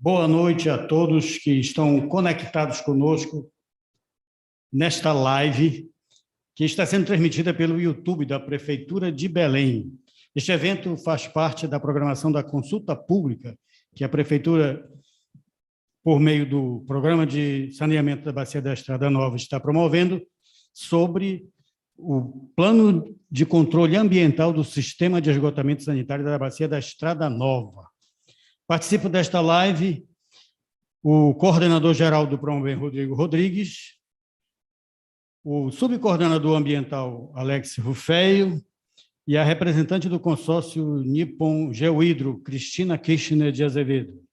Boa noite a todos que estão conectados conosco nesta live, que está sendo transmitida pelo YouTube da Prefeitura de Belém. Este evento faz parte da programação da consulta pública que a Prefeitura, por meio do Programa de Saneamento da Bacia da Estrada Nova, está promovendo sobre o Plano de Controle Ambiental do Sistema de Esgotamento Sanitário da Bacia da Estrada Nova. Participo desta live o coordenador-geral do Promabem, Rodrigo Rodrigues, o subcoordenador ambiental, Alex Rufeio, e a representante do consórcio Nippon Geohidro, Cristina Kirchner de Azevedo.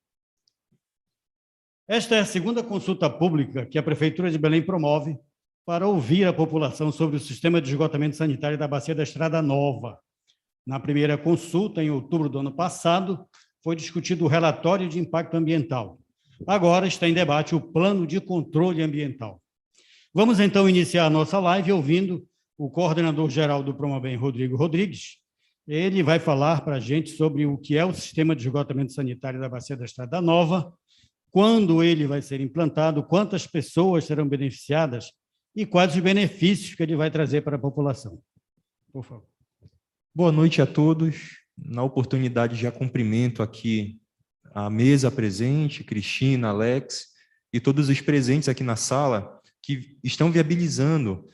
Esta é a segunda consulta pública que a Prefeitura de Belém promove para ouvir a população sobre o sistema de esgotamento sanitário da Bacia da Estrada Nova. Na primeira consulta, em outubro do ano passado, foi discutido o relatório de impacto ambiental. Agora está em debate o plano de controle ambiental. Vamos, então, iniciar a nossa live ouvindo o coordenador-geral do Promabem, Rodrigo Rodrigues. Ele vai falar para a gente sobre o que é o sistema de esgotamento sanitário da Bacia da Estrada Nova, quando ele vai ser implantado, quantas pessoas serão beneficiadas e quais os benefícios que ele vai trazer para a população. Por favor. Boa noite a todos. Na oportunidade, já cumprimento aqui a mesa presente, Cristina, Alex, e todos os presentes aqui na sala que estão viabilizando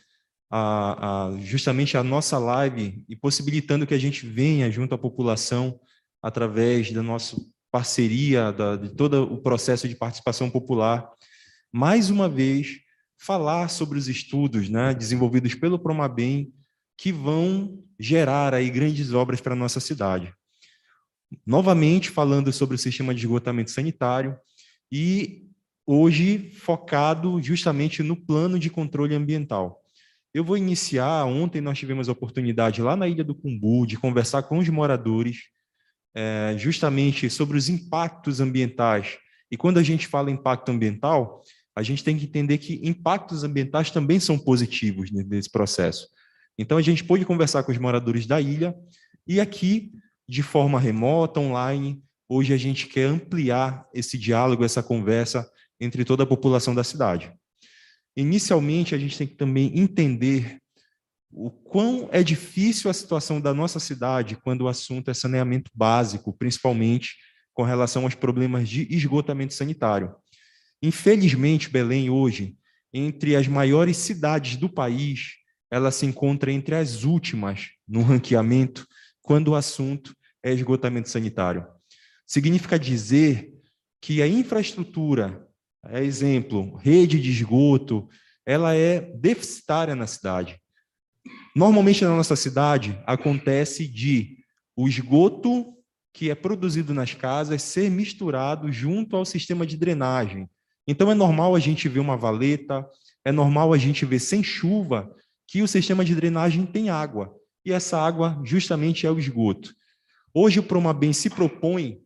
justamente a nossa live e possibilitando que a gente venha junto à população através da nossa parceria, de todo o processo de participação popular, mais uma vez, falar sobre os estudos, né, desenvolvidos pelo Promabem, que vão gerar aí grandes obras para a nossa cidade. Novamente, falando sobre o sistema de esgotamento sanitário e hoje focado justamente no plano de controle ambiental. Eu vou iniciar, ontem nós tivemos a oportunidade lá na Ilha do Cumbu de conversar com os moradores justamente sobre os impactos ambientais. E quando a gente fala em impacto ambiental, a gente tem que entender que impactos ambientais também são positivos nesse processo. Então, a gente pôde conversar com os moradores da ilha e aqui, de forma remota, online, hoje a gente quer ampliar esse diálogo, essa conversa entre toda a população da cidade. Inicialmente, a gente tem que também entender o quão é difícil a situação da nossa cidade quando o assunto é saneamento básico, principalmente com relação aos problemas de esgotamento sanitário. Infelizmente, Belém hoje, entre as maiores cidades do país, ela se encontra entre as últimas no ranqueamento quando o assunto é esgotamento sanitário. Significa dizer que a infraestrutura, exemplo, rede de esgoto, ela é deficitária na cidade. Normalmente, na nossa cidade, acontece de o esgoto que é produzido nas casas ser misturado junto ao sistema de drenagem. Então, é normal a gente ver uma valeta, é normal a gente ver sem chuva que o sistema de drenagem tem água, e essa água justamente é o esgoto. Hoje o Promabem se propõe,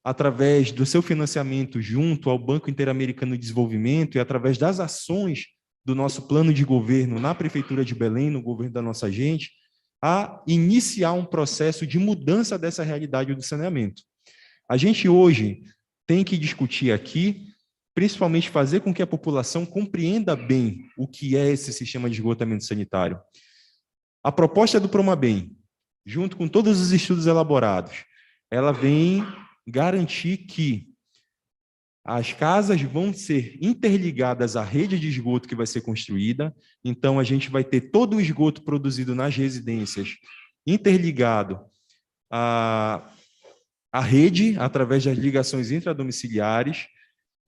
através do seu financiamento junto ao Banco Interamericano de Desenvolvimento e através das ações do nosso plano de governo na Prefeitura de Belém, no governo da nossa gente, a iniciar um processo de mudança dessa realidade do saneamento. A gente hoje tem que discutir aqui, principalmente fazer com que a população compreenda bem o que é esse sistema de esgotamento sanitário. A proposta do Promabem, junto com todos os estudos elaborados, ela vem garantir que as casas vão ser interligadas à rede de esgoto que vai ser construída, então a gente vai ter todo o esgoto produzido nas residências interligado à rede, através das ligações intradomiciliares.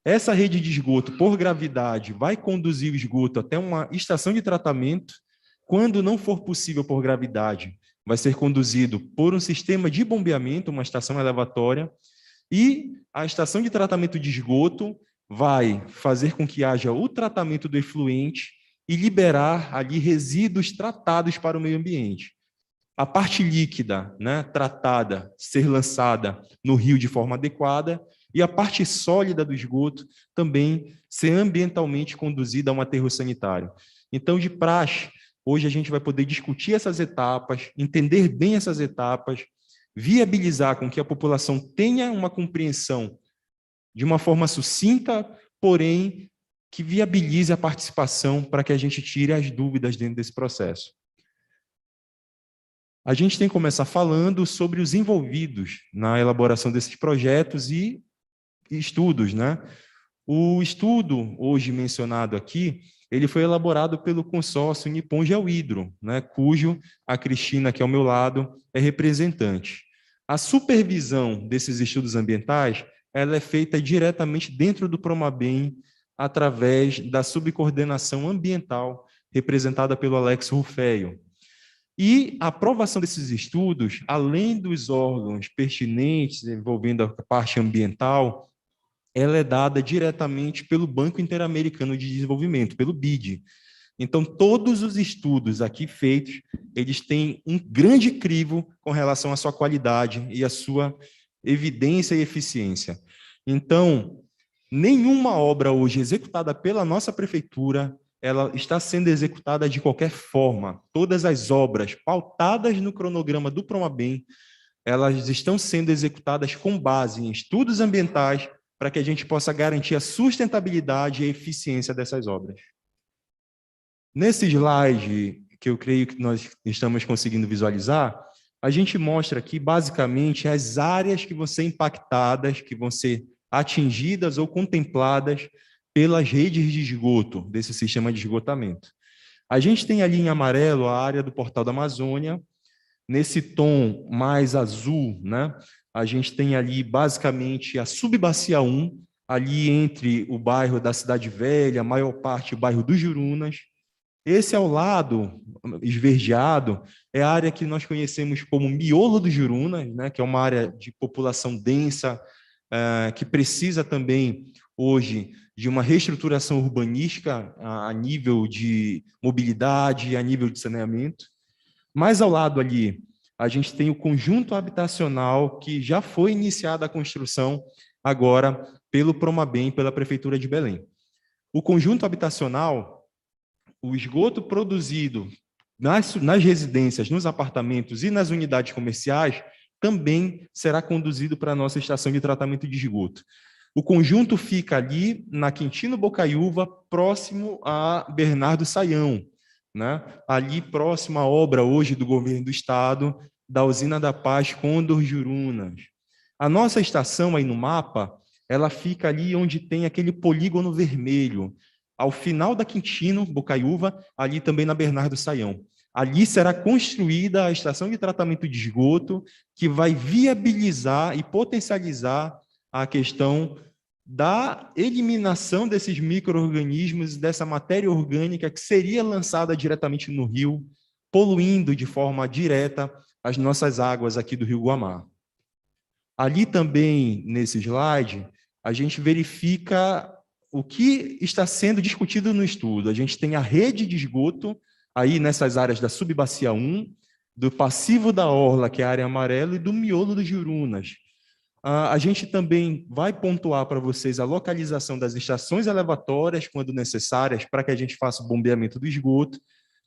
Essa rede de esgoto, por gravidade, vai conduzir o esgoto até uma estação de tratamento. Quando não for possível por gravidade, vai ser conduzido por um sistema de bombeamento, uma estação elevatória, e a estação de tratamento de esgoto vai fazer com que haja o tratamento do efluente e liberar ali resíduos tratados para o meio ambiente. A parte líquida, né, tratada, ser lançada no rio de forma adequada, e a parte sólida do esgoto também ser ambientalmente conduzida a um aterro sanitário. Então, de praxe, hoje a gente vai poder discutir essas etapas, entender bem essas etapas, viabilizar com que a população tenha uma compreensão de uma forma sucinta, porém que viabilize a participação para que a gente tire as dúvidas dentro desse processo. A gente tem que começar falando sobre os envolvidos na elaboração desses projetos e estudos, né? O estudo hoje mencionado aqui, ele foi elaborado pelo consórcio Nippon Geohydro, né, cujo a Cristina, aqui ao meu lado, é representante. A supervisão desses estudos ambientais, ela é feita diretamente dentro do Promabem, através da subcoordenação ambiental, representada pelo Alex Rufeio. E a aprovação desses estudos, além dos órgãos pertinentes envolvendo a parte ambiental, ela é dada diretamente pelo Banco Interamericano de Desenvolvimento, pelo BID. Então, todos os estudos aqui feitos, eles têm um grande crivo com relação à sua qualidade e à sua evidência e eficiência. Então, nenhuma obra hoje executada pela nossa prefeitura, ela está sendo executada de qualquer forma. Todas as obras pautadas no cronograma do Promabem, elas estão sendo executadas com base em estudos ambientais para que a gente possa garantir a sustentabilidade e a eficiência dessas obras. Nesse slide, que eu creio que nós estamos conseguindo visualizar, a gente mostra aqui, basicamente, as áreas que vão ser impactadas, que vão ser atingidas ou contempladas pelas redes de esgoto, desse sistema de esgotamento. A gente tem ali em amarelo a área do Portal da Amazônia, nesse tom mais azul, né? A gente tem ali basicamente a subbacia 1, ali entre o bairro da Cidade Velha, a maior parte o bairro dos Jurunas. Esse ao lado, esverdeado, é a área que nós conhecemos como miolo dos Jurunas, né? Que é uma área de população densa, que precisa também, hoje, de uma reestruturação urbanística a nível de mobilidade, a nível de saneamento. Mais ao lado ali, a gente tem o conjunto habitacional que já foi iniciada a construção agora pelo Promabem, pela Prefeitura de Belém. O conjunto habitacional, o esgoto produzido nas residências, nos apartamentos e nas unidades comerciais, também será conduzido para a nossa estação de tratamento de esgoto. O conjunto fica ali na Quintino Bocaiúva, próximo a Bernardo Saião, né? Ali próximo à obra hoje do governo do estado, da Usina da Paz Condor Jurunas. A nossa estação aí no mapa, ela fica ali onde tem aquele polígono vermelho, ao final da Quintino Bocaiúva, ali também na Bernardo Saião. Ali será construída a estação de tratamento de esgoto, que vai viabilizar e potencializar a questão da eliminação desses micro-organismos, dessa matéria orgânica que seria lançada diretamente no rio, poluindo de forma direta as nossas águas aqui do Rio Guamá. Ali também, nesse slide, a gente verifica o que está sendo discutido no estudo. A gente tem a rede de esgoto, aí nessas áreas da subbacia 1, do passivo da orla, que é a área amarela, e do miolo dos Jurunas. A gente também vai pontuar para vocês a localização das estações elevatórias, quando necessárias, para que a gente faça o bombeamento do esgoto.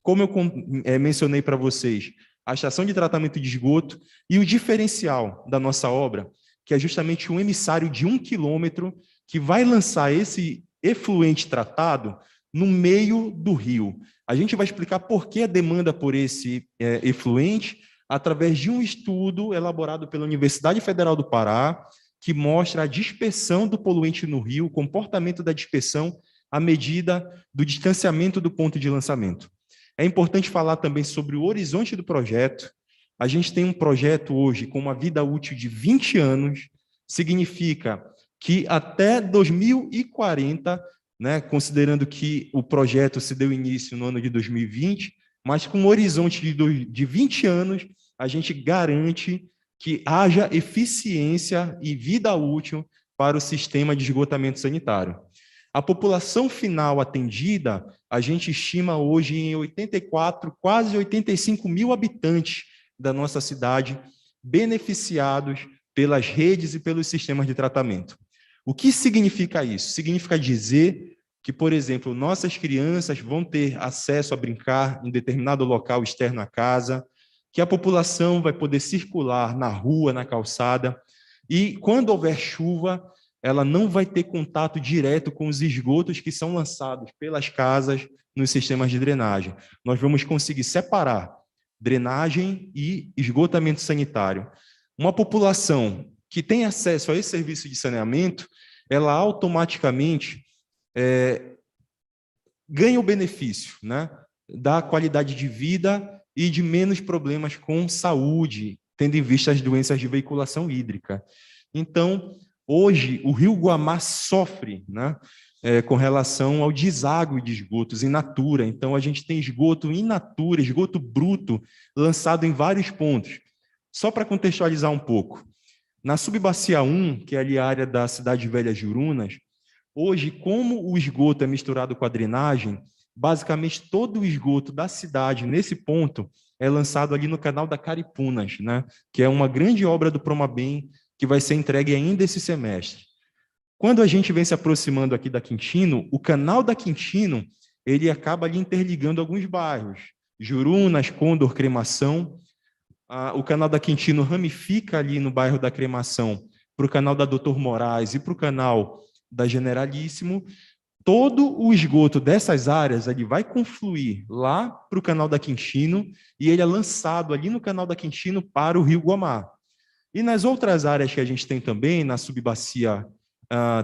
Como eu mencionei para vocês, a estação de tratamento de esgoto e o diferencial da nossa obra, que é justamente um emissário de 1 quilômetro que vai lançar esse efluente tratado no meio do rio. A gente vai explicar por que a demanda por esse efluente através de um estudo elaborado pela Universidade Federal do Pará, que mostra a dispersão do poluente no rio, o comportamento da dispersão à medida do distanciamento do ponto de lançamento. É importante falar também sobre o horizonte do projeto. A gente tem um projeto hoje com uma vida útil de 20 anos, significa que até 2040, né, considerando que o projeto se deu início no ano de 2020, mas com um horizonte de 20 anos, a gente garante que haja eficiência e vida útil para o sistema de esgotamento sanitário. A população final atendida, a gente estima hoje em 84, quase 85 mil habitantes da nossa cidade, beneficiados pelas redes e pelos sistemas de tratamento. O que significa isso? Significa dizer que, por exemplo, nossas crianças vão ter acesso a brincar em determinado local externo à casa, que a população vai poder circular na rua, na calçada, e quando houver chuva, ela não vai ter contato direto com os esgotos que são lançados pelas casas nos sistemas de drenagem. Nós vamos conseguir separar drenagem e esgotamento sanitário. Uma população que tem acesso a esse serviço de saneamento, ela automaticamente ganha o benefício, né, da qualidade de vida e de menos problemas com saúde, tendo em vista as doenças de veiculação hídrica. Então, hoje, o Rio Guamá sofre, né, com relação ao deságue de esgotos in natura. Então, a gente tem esgoto in natura, esgoto bruto, lançado em vários pontos. Só para contextualizar um pouco, na Subbacia 1, que é ali a área da Cidade Velha Jurunas, hoje, como o esgoto é misturado com a drenagem, basicamente todo o esgoto da cidade, nesse ponto, é lançado ali no canal da Caripunas, né, que é uma grande obra do Promabem, que vai ser entregue ainda esse semestre. Quando a gente vem se aproximando aqui da Quintino, o canal da Quintino, ele acaba ali interligando alguns bairros, Jurunas, Condor, Cremação. O canal da Quintino ramifica ali no bairro da Cremação para o canal da Doutor Moraes e para o canal da Generalíssimo. Todo o esgoto dessas áreas ele vai confluir lá para o canal da Quintino e ele é lançado ali no canal da Quintino para o Rio Guamá. E nas outras áreas que a gente tem também, na subbacia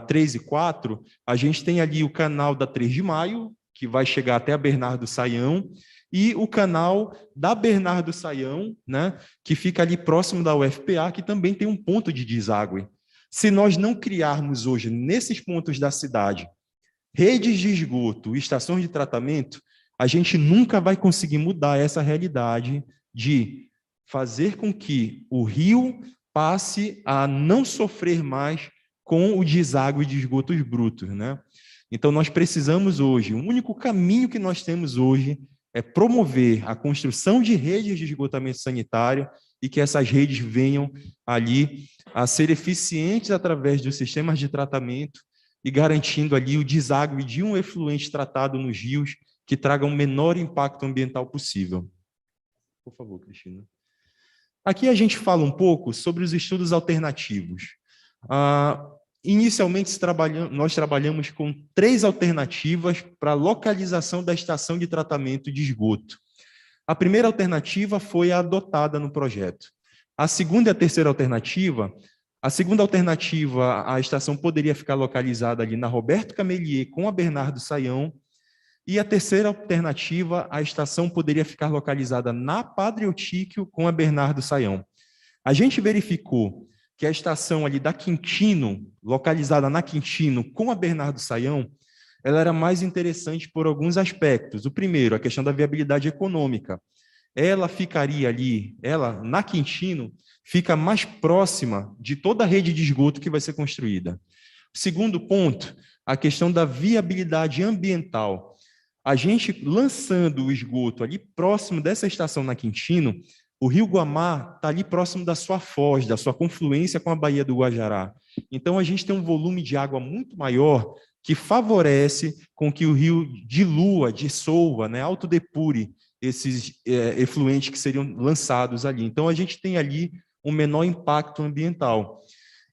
3 e 4, a gente tem ali o canal da 3 de Maio, que vai chegar até a Bernardo Saião, e o canal da Bernardo Saião, né, que fica ali próximo da UFPA, que também tem um ponto de deságue. Se nós não criarmos hoje, nesses pontos da cidade, redes de esgoto, estações de tratamento, a gente nunca vai conseguir mudar essa realidade de fazer com que o rio passe a não sofrer mais com o deságue de esgotos brutos, né? Então, nós precisamos hoje, o único caminho que nós temos hoje é promover a construção de redes de esgotamento sanitário e que essas redes venham ali a ser eficientes através dos sistemas de tratamento e garantindo ali o deságue de um efluente tratado nos rios que traga um menor impacto ambiental possível. Por favor, Cristina. Aqui a gente fala um pouco sobre os estudos alternativos. Inicialmente, nós trabalhamos com 3 alternativas para a localização da estação de tratamento de esgoto. A primeira alternativa foi a adotada no projeto. A segunda e a terceira alternativa, a segunda alternativa, a estação poderia ficar localizada ali na Roberto Camelier com a Bernardo Saião, e a terceira alternativa, a estação poderia ficar localizada na Padre Eutíquio com a Bernardo Saião. A gente verificou que a estação ali da Quintino, localizada na Quintino com a Bernardo Saião, ela era mais interessante por alguns aspectos. O primeiro, a questão da viabilidade econômica. Ela ficaria ali, ela na Quintino, fica mais próxima de toda a rede de esgoto que vai ser construída. O segundo ponto, a questão da viabilidade ambiental. A gente lançando o esgoto ali próximo dessa estação na Quintino, o Rio Guamá está ali próximo da sua foz, da sua confluência com a Baía do Guajará. Então, a gente tem um volume de água muito maior que favorece com que o rio dilua, dissolva, né, autodepure esses efluentes que seriam lançados ali. Então, a gente tem ali um menor impacto ambiental.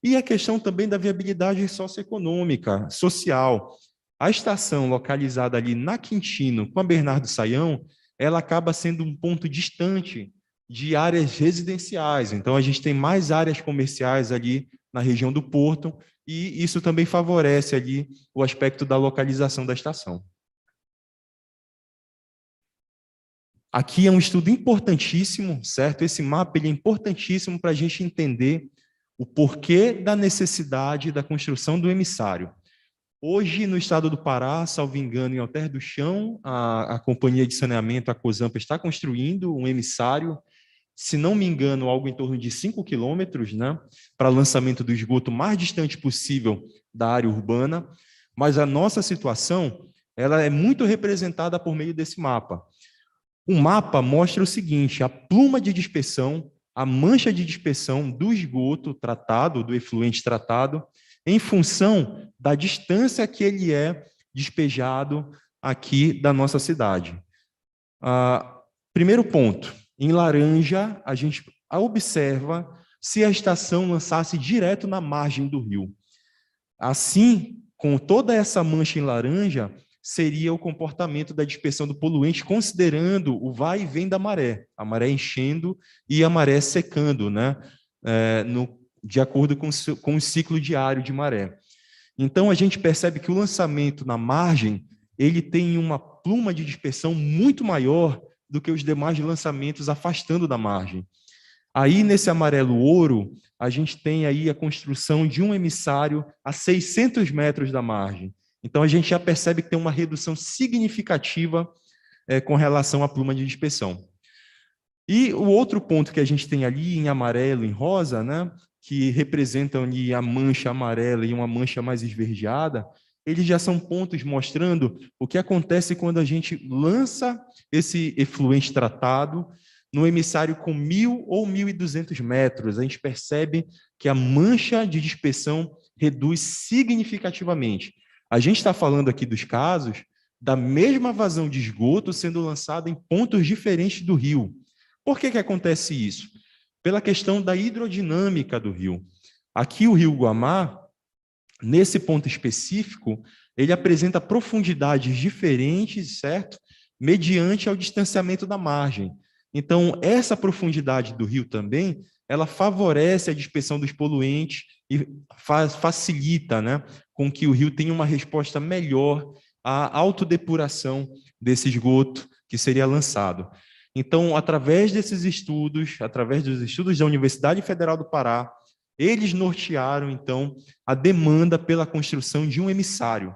E a questão também da viabilidade socioeconômica, social. A estação localizada ali na Quintino, com a Bernardo Saião, ela acaba sendo um ponto distante de áreas residenciais. Então, a gente tem mais áreas comerciais ali na região do Porto, e isso também favorece ali o aspecto da localização da estação. Aqui é um estudo importantíssimo, certo? Esse mapa ele é importantíssimo para a gente entender o porquê da necessidade da construção do emissário. Hoje, no estado do Pará, salvo engano, em Alter do Chão, a Companhia de Saneamento, a COSAMPA, está construindo um emissário, se não me engano, algo em torno de 5 quilômetros, né, para lançamento do esgoto mais distante possível da área urbana, mas a nossa situação ela é muito representada por meio desse mapa. O mapa mostra o seguinte, a pluma de dispersão, a mancha de dispersão do esgoto tratado, do efluente tratado, em função da distância que ele é despejado aqui da nossa cidade. Primeiro ponto, em laranja, a gente observa se a estação lançasse direto na margem do rio. Assim, com toda essa mancha em laranja, seria o comportamento da dispersão do poluente, considerando o vai e vem da maré, a maré enchendo e a maré secando, né? De acordo com o ciclo diário de maré. Então, a gente percebe que o lançamento na margem, ele tem uma pluma de dispersão muito maior do que os demais lançamentos afastando da margem. Aí, nesse amarelo ouro, a gente tem aí a construção de um emissário a 600 metros da margem. Então, a gente já percebe que tem uma redução significativa com relação à pluma de dispersão. E o outro ponto que a gente tem ali em amarelo, em rosa, né, que representam ali a mancha amarela e uma mancha mais esverdeada, eles já são pontos mostrando o que acontece quando a gente lança esse efluente tratado no emissário com 1.000 ou 1.200 metros. A gente percebe que a mancha de dispersão reduz significativamente. A gente está falando aqui dos casos da mesma vazão de esgoto sendo lançada em pontos diferentes do rio. Por que acontece isso? Pela questão da hidrodinâmica do rio. Aqui o rio Guamá, nesse ponto específico, ele apresenta profundidades diferentes, certo? Mediante ao distanciamento da margem. Então, essa profundidade do rio também, ela favorece a dispersão dos poluentes e facilita, né, com que o rio tenha uma resposta melhor à autodepuração desse esgoto que seria lançado. Então, através desses estudos, através dos estudos da Universidade Federal do Pará, eles nortearam, então, a demanda pela construção de um emissário.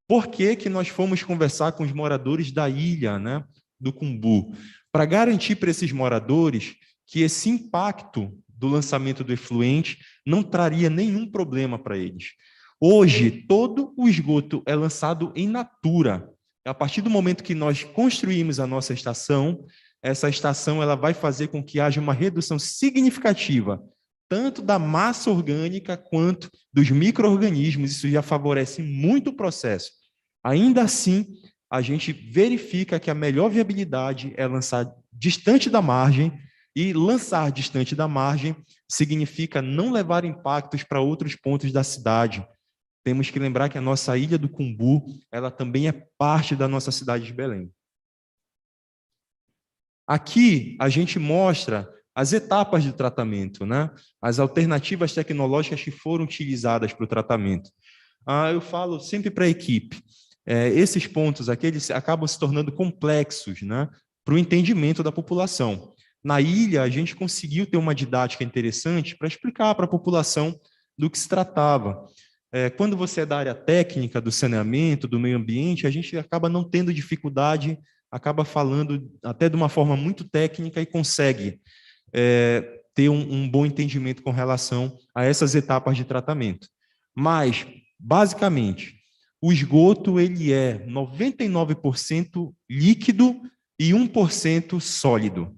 Por que nós fomos conversar com os moradores da ilha, né, do Cumbu? Para garantir para esses moradores que esse impacto do lançamento do efluente não traria nenhum problema para eles. Hoje, todo o esgoto é lançado em natura. A partir do momento que nós construímos a nossa estação, essa estação ela vai fazer com que haja uma redução significativa, tanto da massa orgânica quanto dos micro-organismos. Isso já favorece muito o processo. Ainda assim, a gente verifica que a melhor viabilidade é lançar distante da margem, e lançar distante da margem significa não levar impactos para outros pontos da cidade. Temos que lembrar que a nossa ilha do Cumbu, ela também é parte da nossa cidade de Belém. Aqui a gente mostra as etapas de tratamento, né? As alternativas tecnológicas que foram utilizadas para o tratamento. Eu falo sempre para a equipe, esses pontos aqui eles acabam se tornando complexos, né, para o entendimento da população. Na ilha, a gente conseguiu ter uma didática interessante para explicar para a população do que se tratava. Quando você é da área técnica, do saneamento, do meio ambiente, a gente acaba não tendo dificuldade, acaba falando até de uma forma muito técnica e consegue ter um bom entendimento com relação a essas etapas de tratamento. Mas, basicamente, o esgoto ele é 99% líquido e 1% sólido.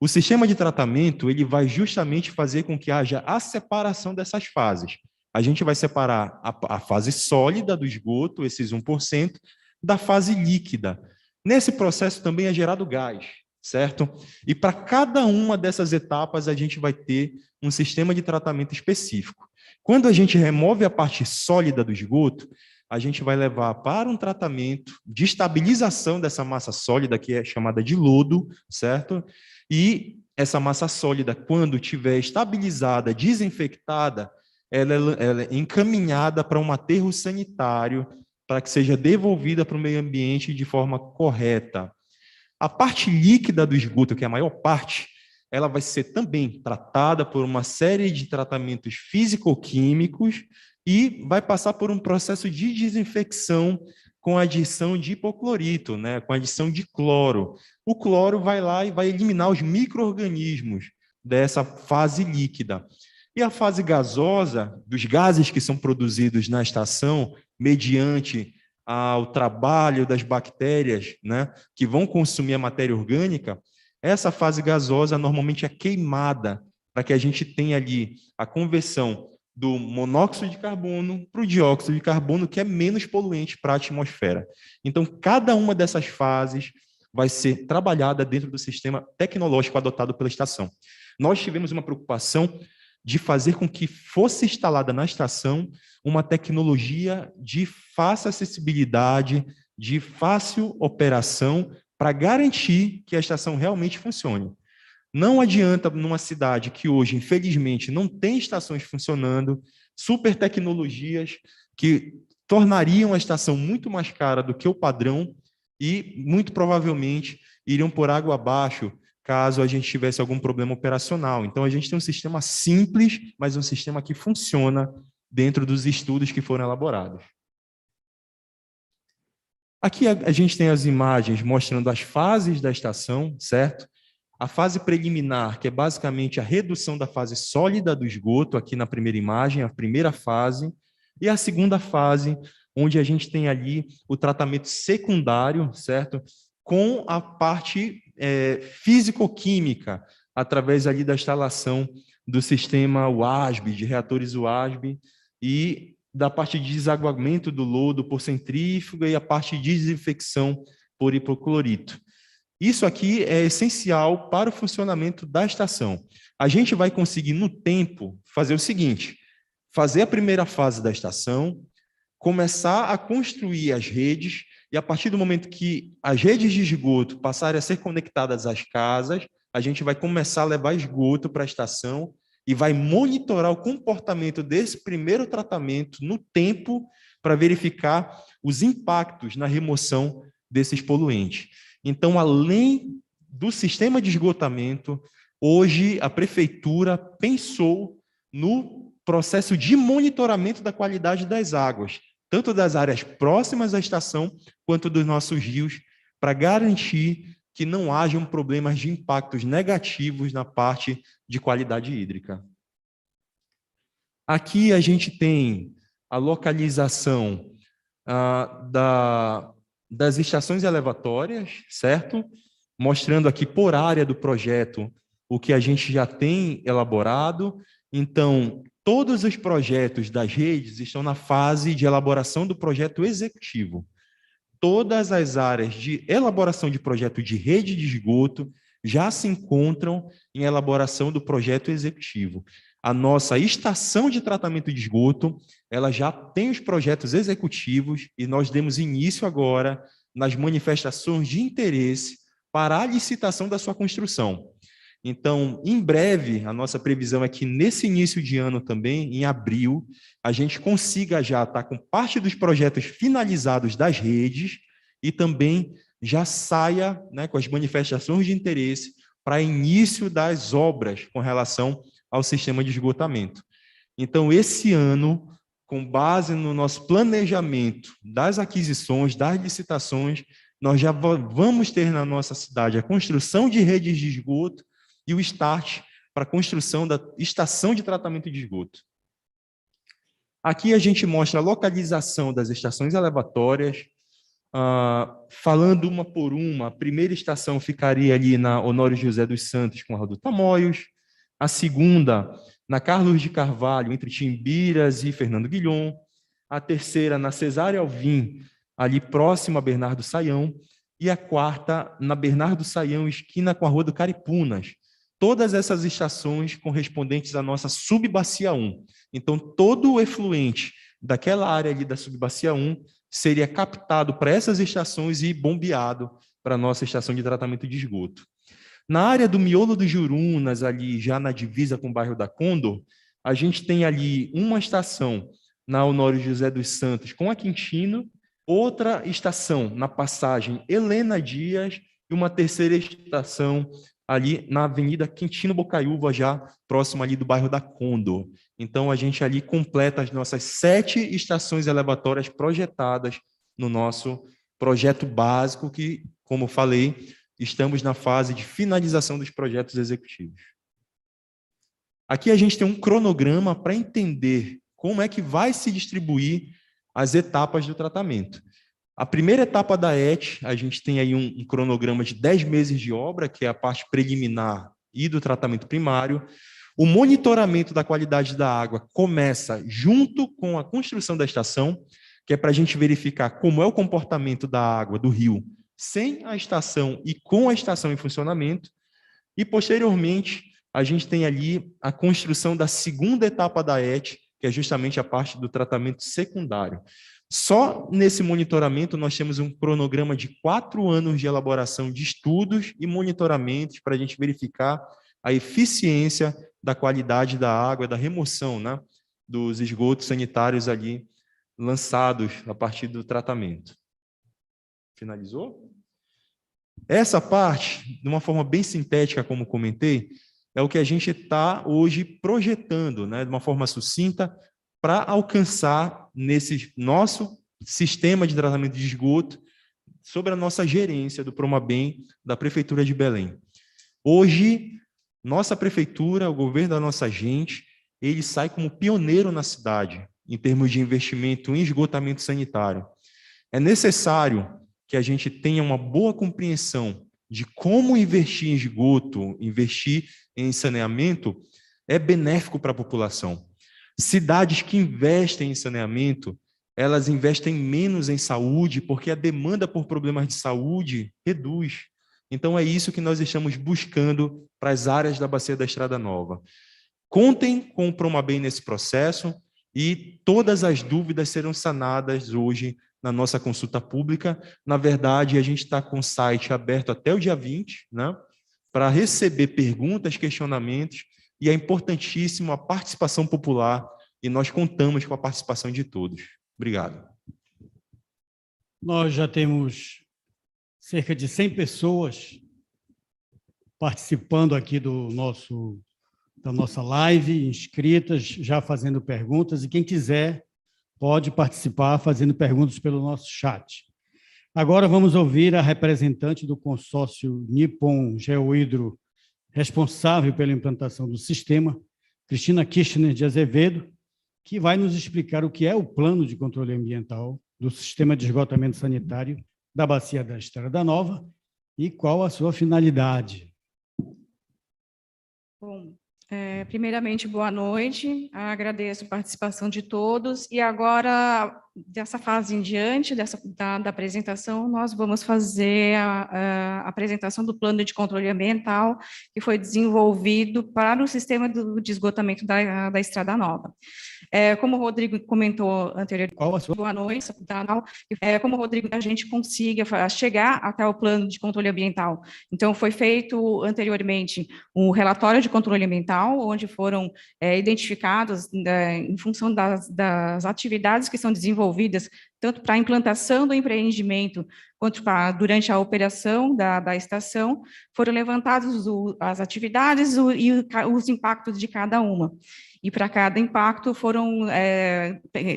O sistema de tratamento ele vai justamente fazer com que haja a separação dessas fases. A gente vai separar a fase sólida do esgoto, esses 1%, da fase líquida. Nesse processo também é gerado gás, certo? E para cada uma dessas etapas a gente vai ter um sistema de tratamento específico. Quando a gente remove a parte sólida do esgoto, a gente vai levar para um tratamento de estabilização dessa massa sólida, que é chamada de lodo, certo? E essa massa sólida, quando estiver estabilizada, desinfectada, ela é encaminhada para um aterro sanitário para que seja devolvida para o meio ambiente de forma correta. A parte líquida do esgoto, que é a maior parte, ela vai ser também tratada por uma série de tratamentos físico-químicos e vai passar por um processo de desinfecção com adição de hipoclorito, né, com adição de cloro. O cloro vai lá e vai eliminar os micro-organismos dessa fase líquida. E a fase gasosa, dos gases que são produzidos na estação, mediante ao trabalho das bactérias, né, que vão consumir a matéria orgânica, essa fase gasosa normalmente é queimada para que a gente tenha ali a conversão do monóxido de carbono para o dióxido de carbono, que é menos poluente para a atmosfera. Então, cada uma dessas fases vai ser trabalhada dentro do sistema tecnológico adotado pela estação. Nós tivemos uma preocupação de fazer com que fosse instalada na estação uma tecnologia de fácil acessibilidade, de fácil operação, para garantir que a estação realmente funcione. Não adianta, numa cidade que hoje, infelizmente, não tem estações funcionando, super tecnologias que tornariam a estação muito mais cara do que o padrão e, muito provavelmente, iriam por água abaixo caso a gente tivesse algum problema operacional. Então, a gente tem um sistema simples, mas um sistema que funciona dentro dos estudos que foram elaborados. Aqui a gente tem as imagens mostrando as fases da estação, certo? A fase preliminar, que é basicamente a redução da fase sólida do esgoto, aqui na primeira imagem, a primeira fase, e a segunda fase, onde a gente tem ali o tratamento secundário, certo? Com a parte físico-química, através ali da instalação do sistema WASB, de reatores WASB, e da parte de desaguamento do lodo por centrífuga e a parte de desinfecção por hipoclorito. Isso aqui é essencial para o funcionamento da estação. A gente vai conseguir, no tempo, fazer o seguinte: fazer a primeira fase da estação, começar a construir as redes, e a partir do momento que as redes de esgoto passarem a ser conectadas às casas, a gente vai começar a levar esgoto para a estação e vai monitorar o comportamento desse primeiro tratamento no tempo para verificar os impactos na remoção desses poluentes. Então, além do sistema de esgotamento, hoje a prefeitura pensou no processo de monitoramento da qualidade das águas, tanto das áreas próximas à estação, quanto dos nossos rios, para garantir que não hajam problemas de impactos negativos na parte de qualidade hídrica. Aqui a gente tem a localização das estações elevatórias, certo? Mostrando aqui por área do projeto o que a gente já tem elaborado. Então, todos os projetos das redes estão na fase de elaboração do projeto executivo. Todas as áreas de elaboração de projeto de rede de esgoto já se encontram em elaboração do projeto executivo. A nossa estação de tratamento de esgoto, ela já tem os projetos executivos e nós demos início agora nas manifestações de interesse para a licitação da sua construção. Então, em breve, a nossa previsão é que nesse início de ano também, em abril, a gente consiga já estar com parte dos projetos finalizados das redes e também já saia, né, com as manifestações de interesse para início das obras com relação ao sistema de esgotamento. Então, esse ano, com base no nosso planejamento das aquisições, das licitações, nós já vamos ter na nossa cidade a construção de redes de esgoto e o start para a construção da estação de tratamento de esgoto. Aqui a gente mostra a localização das estações elevatórias, falando uma por uma. A primeira estação ficaria ali na Honório José dos Santos, com a Rua do Tamoios. A segunda, na Carlos de Carvalho, entre Timbiras e Fernando Guilhom. A terceira, na Cesário Alvim, ali próximo a Bernardo Saião. E a quarta, na Bernardo Saião, esquina com a Rua do Caripunas. Todas essas estações correspondentes à nossa subbacia 1. Então, todo o efluente daquela área ali da subbacia 1 seria captado para essas estações e bombeado para a nossa estação de tratamento de esgoto. Na área do Miolo dos Jurunas, ali já na divisa com o bairro da Condor, a gente tem ali uma estação na Honório José dos Santos com a Quintino, outra estação na passagem Helena Dias e uma terceira estação ali na Avenida Quintino Bocaiúva, já próximo ali do bairro da Condor. Então, a gente ali completa as nossas 7 estações elevatórias projetadas no nosso projeto básico, que, como falei, estamos na fase de finalização dos projetos executivos. Aqui a gente tem um cronograma para entender como é que vai se distribuir as etapas do tratamento. A primeira etapa da ET, a gente tem aí um cronograma de 10 meses de obra, que é a parte preliminar e do tratamento primário. O monitoramento da qualidade da água começa junto com a construção da estação, que é para a gente verificar como é o comportamento da água do rio sem a estação e com a estação em funcionamento. E, posteriormente, a gente tem ali a construção da segunda etapa da ET, que é justamente a parte do tratamento secundário. Só nesse monitoramento nós temos um cronograma de 4 anos de elaboração de estudos e monitoramentos para a gente verificar a eficiência da qualidade da água, da remoção, né, dos esgotos sanitários ali lançados a partir do tratamento. Finalizou? Essa parte, de uma forma bem sintética, como comentei, é o que a gente está hoje projetando, né, de uma forma sucinta, para alcançar nesse nosso sistema de tratamento de esgoto, sobre a nossa gerência do Promabem da Prefeitura de Belém. Hoje, nossa prefeitura, o governo da nossa gente, ele sai como pioneiro na cidade, em termos de investimento em esgotamento sanitário. É necessário que a gente tenha uma boa compreensão de como investir em esgoto, investir em saneamento, é benéfico para a população. Cidades que investem em saneamento, elas investem menos em saúde, porque a demanda por problemas de saúde reduz. Então, é isso que nós estamos buscando para as áreas da Bacia da Estrada Nova. Contem com o Promabem nesse processo e todas as dúvidas serão sanadas hoje na nossa consulta pública. Na verdade, a gente está com o site aberto até o dia 20, né, para receber perguntas, questionamentos, e é importantíssimo a participação popular, e nós contamos com a participação de todos. Obrigado. Nós já temos cerca de 100 pessoas participando aqui da nossa live, inscritas, já fazendo perguntas, e quem quiser pode participar fazendo perguntas pelo nosso chat. Agora vamos ouvir a representante do consórcio Nippon Geohidro, responsável pela implantação do sistema, Cristina Kirchner de Azevedo, que vai nos explicar o que é o plano de controle ambiental do sistema de esgotamento sanitário da Bacia da Estrada Nova e qual a sua finalidade. Bom, primeiramente, boa noite, agradeço a participação de todos, e agora, dessa fase em diante, da apresentação, nós vamos fazer a apresentação do plano de controle ambiental que foi desenvolvido para o sistema de esgotamento da Estrada Nova. Como o Rodrigo comentou anteriormente, boa noite, como o Rodrigo, a gente consiga chegar até o plano de controle ambiental. Então, foi feito anteriormente um relatório de controle ambiental, onde foram identificados, em função das atividades que são desenvolvidas, tanto para a implantação do empreendimento, quanto durante a operação da estação, foram levantadas as atividades e os impactos de cada uma. E para cada impacto foram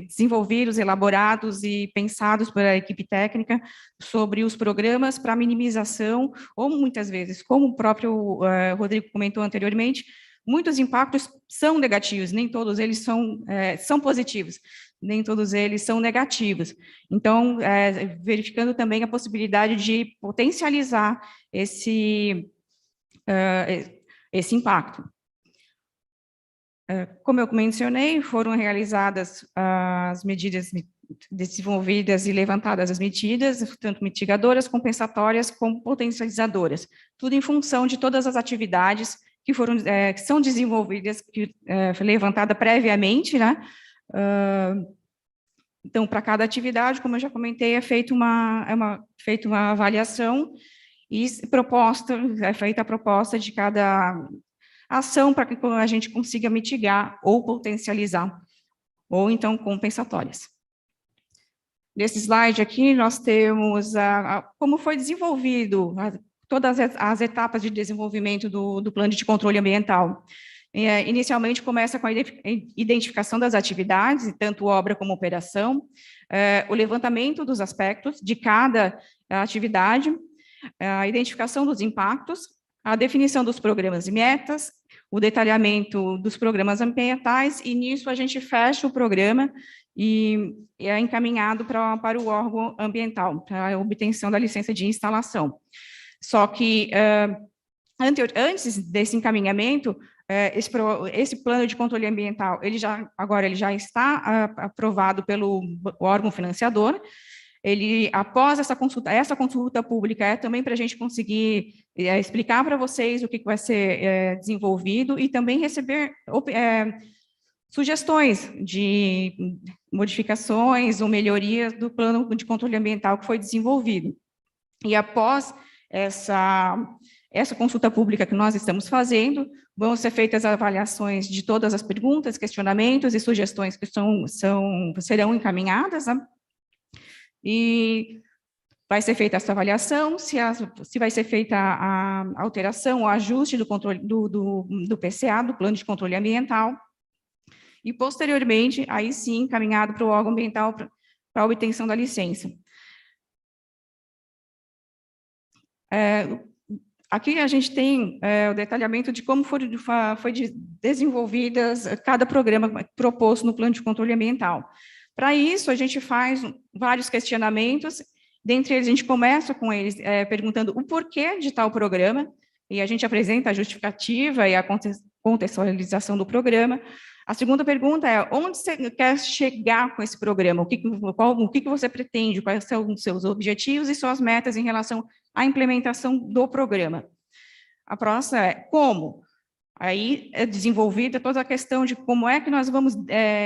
desenvolvidos, elaborados e pensados pela equipe técnica sobre os programas para minimização, ou muitas vezes, como o próprio Rodrigo comentou anteriormente, muitos impactos são negativos, nem todos eles são positivos, nem todos eles são negativos. Então, verificando também a possibilidade de potencializar esse impacto. Como eu mencionei, foram realizadas as medidas desenvolvidas e levantadas as medidas, tanto mitigadoras, compensatórias, como potencializadoras, tudo em função de todas as atividades que são desenvolvidas, que foi levantada previamente, né? Então, para cada atividade, como eu já comentei, é feita uma avaliação e é feita a proposta de cada ação para que a gente consiga mitigar ou potencializar, ou então compensatórias. Nesse slide aqui, nós temos como foi desenvolvido todas as etapas de desenvolvimento do plano de controle ambiental. Inicialmente, começa com a identificação das atividades, tanto obra como operação, o levantamento dos aspectos de cada atividade, a identificação dos impactos, a definição dos programas e metas, o detalhamento dos programas ambientais, e nisso a gente fecha o programa e é encaminhado para o órgão ambiental, para a obtenção da licença de instalação. Só que, antes desse encaminhamento, esse plano de controle ambiental, agora ele já está aprovado pelo órgão financiador, após essa consulta pública, é também para a gente conseguir explicar para vocês o que vai ser desenvolvido e também receber sugestões de modificações ou melhorias do plano de controle ambiental que foi desenvolvido. E após essa consulta pública que nós estamos fazendo, vão ser feitas avaliações de todas as perguntas, questionamentos e sugestões que serão encaminhadas, né? E vai ser feita essa avaliação, se vai ser feita a alteração, o ajuste do controle do PCA, do Plano de Controle Ambiental, e posteriormente, aí sim, encaminhado para o órgão ambiental para a obtenção da licença. Aqui a gente tem o detalhamento de como foi desenvolvidas cada programa proposto no Plano de Controle Ambiental. Para isso, a gente faz vários questionamentos, dentre eles a gente começa com eles perguntando o porquê de tal programa, e a gente apresenta a justificativa e a contextualização do programa. A segunda pergunta é, onde você quer chegar com esse programa? O que você pretende? Quais são os seus objetivos e suas metas em relação à implementação do programa? A próxima é, como? Aí é desenvolvida toda a questão de como é que nós vamos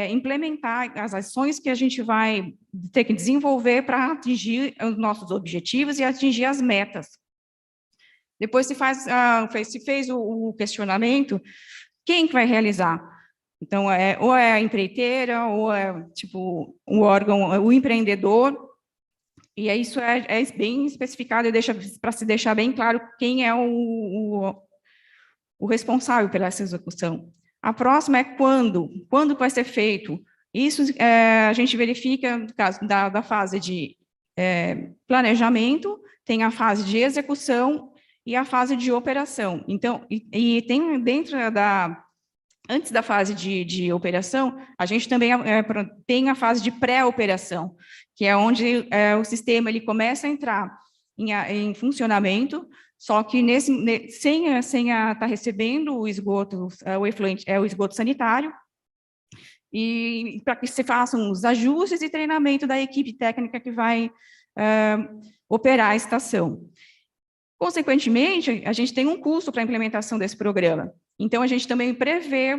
implementar as ações que a gente vai ter que desenvolver para atingir os nossos objetivos e atingir as metas. Depois se fez o questionamento, quem que vai realizar? Então, ou é a empreiteira, ou é, tipo, o órgão, o empreendedor, e isso é bem especificado, para se deixar bem claro quem é o responsável pela essa execução. A próxima é quando vai ser feito. Isso a gente verifica, no caso da fase de planejamento, tem a fase de execução e a fase de operação. Então, e tem dentro antes da fase de operação, a gente também tem a fase de pré-operação, que é onde o sistema ele começa a entrar em funcionamento, só que sem estar recebendo o esgoto, o efluente, o esgoto sanitário, e para que se façam os ajustes e treinamento da equipe técnica que vai operar a estação. Consequentemente, a gente tem um custo para a implementação desse programa. Então, a gente também prevê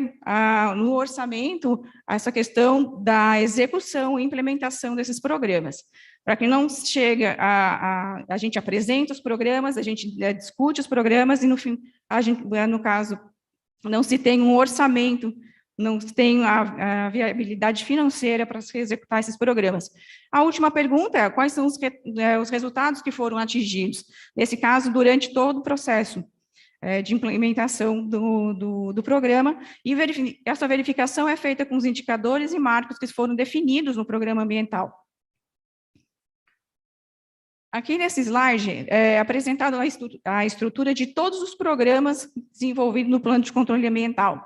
no orçamento essa questão da execução e implementação desses programas. Para que não chegue a gente apresenta os programas, a gente discute os programas e, no fim, no caso, não se tem um orçamento, não se tem a viabilidade financeira para se executar esses programas. A última pergunta é, quais são os resultados que foram atingidos? Nesse caso, durante todo o processo de implementação do programa, e essa verificação é feita com os indicadores e marcos que foram definidos no programa ambiental. Aqui nesse slide é apresentado a estrutura de todos os programas desenvolvidos no Plano de Controle Ambiental.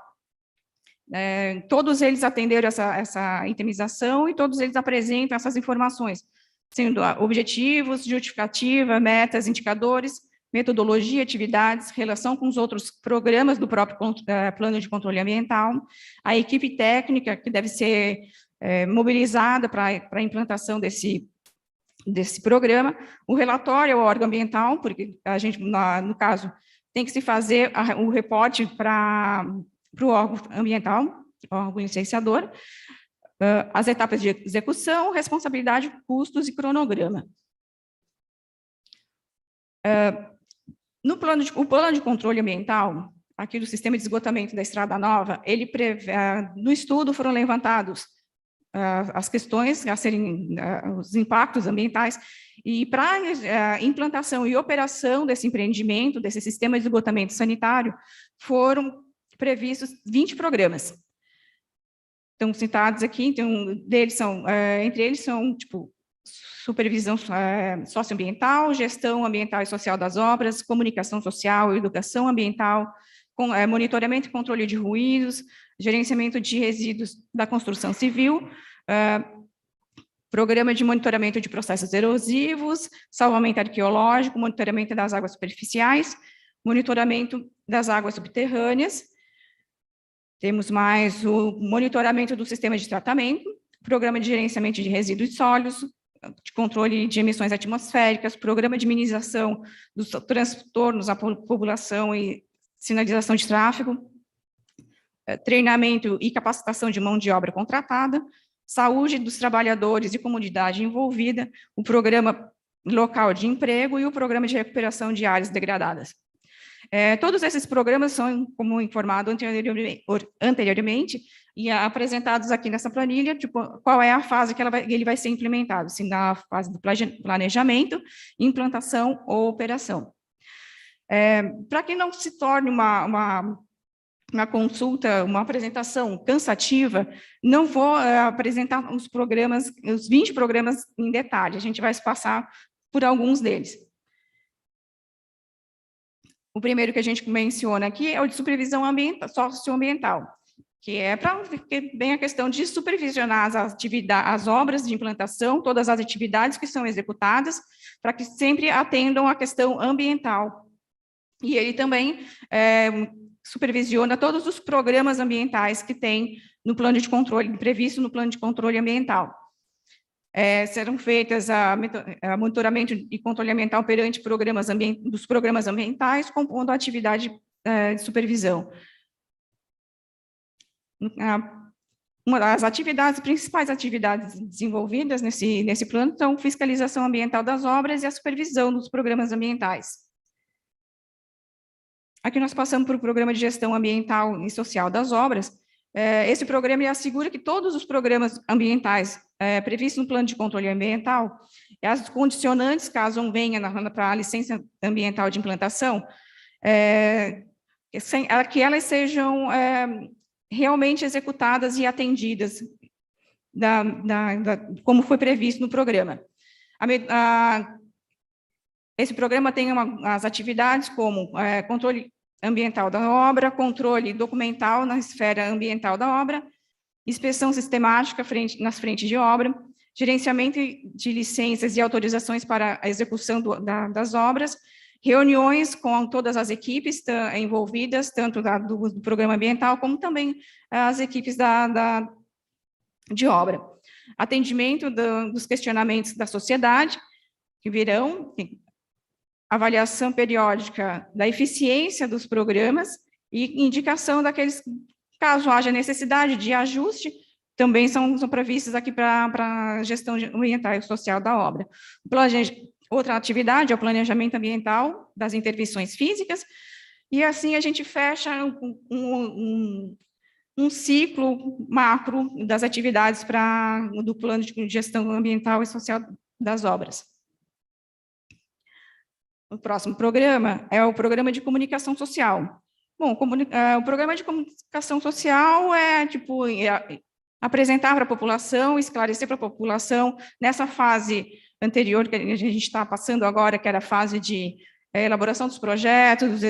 Todos eles atenderam essa itemização e todos eles apresentam essas informações, sendo objetivos, justificativa, metas, indicadores, metodologia, atividades, relação com os outros programas do próprio Plano de Controle Ambiental, a equipe técnica que deve ser mobilizada para a implantação desse programa, o relatório ao órgão ambiental, porque a gente, no caso, tem que se fazer o reporte para o órgão ambiental, órgão licenciador, as etapas de execução, responsabilidade, custos e cronograma. O plano de controle ambiental, aqui do sistema de esgotamento da Estrada Nova, ele no estudo foram levantados as questões a serem, os impactos ambientais, e para a implantação e operação desse empreendimento, desse sistema de esgotamento sanitário, foram previstos 20 programas. Estão citados aqui, então, entre eles são, tipo, supervisão socioambiental, gestão ambiental e social das obras, comunicação social, educação ambiental, monitoramento e controle de ruídos, gerenciamento de resíduos da construção civil, programa de monitoramento de processos erosivos, salvamento arqueológico, monitoramento das águas superficiais, monitoramento das águas subterrâneas. Temos mais o monitoramento do sistema de tratamento, programa de gerenciamento de resíduos sólidos, de controle de emissões atmosféricas, programa de minimização dos transtornos à população e sinalização de tráfego, treinamento e capacitação de mão de obra contratada, saúde dos trabalhadores e comunidade envolvida, o programa local de emprego e o programa de recuperação de áreas degradadas. Todos esses programas são, como informado anteriormente, e apresentados aqui nessa planilha, tipo, qual é a fase que ele vai ser implementado, se na fase do planejamento, implantação ou operação. Para que não se torne uma consulta, uma apresentação cansativa, não vou apresentar os programas, os 20 programas em detalhe, a gente vai passar por alguns deles. O primeiro que a gente menciona aqui é o de supervisão socioambiental, que é para bem a questão de supervisionar as obras de implantação, todas as atividades que são executadas, para que sempre atendam à questão ambiental. E ele também supervisiona todos os programas ambientais que tem no plano de controle, previsto no plano de controle ambiental. Serão feitas a monitoramento e controle ambiental perante dos programas ambientais, compondo a atividade de supervisão. Uma das principais atividades desenvolvidas nesse plano são fiscalização ambiental das obras e a supervisão dos programas ambientais. Aqui nós passamos por o programa de gestão ambiental e social das obras. Esse programa assegura que todos os programas ambientais previstos no plano de controle ambiental, as condicionantes, caso venha para a licença ambiental de implantação, que elas sejam realmente executadas e atendidas, como foi previsto no programa. Esse programa tem as atividades como controle ambiental da obra, controle documental na esfera ambiental da obra, inspeção sistemática nas frentes de obra, gerenciamento de licenças e autorizações para a execução das obras, reuniões com todas as equipes envolvidas, tanto do programa ambiental, como também as equipes de obra. Atendimento dos questionamentos da sociedade, que virão, avaliação periódica da eficiência dos programas e indicação daqueles, caso haja necessidade de ajuste, também são previstos aqui para a gestão ambiental e social da obra. Outra atividade é o planejamento ambiental das intervenções físicas, e assim a gente fecha um ciclo macro das atividades do plano de gestão ambiental e social das obras. O próximo programa é o programa de comunicação social. Bom, o programa de comunicação social apresentar para a população, esclarecer para a população, nessa fase anterior que a gente está passando agora, que era a fase de elaboração dos projetos,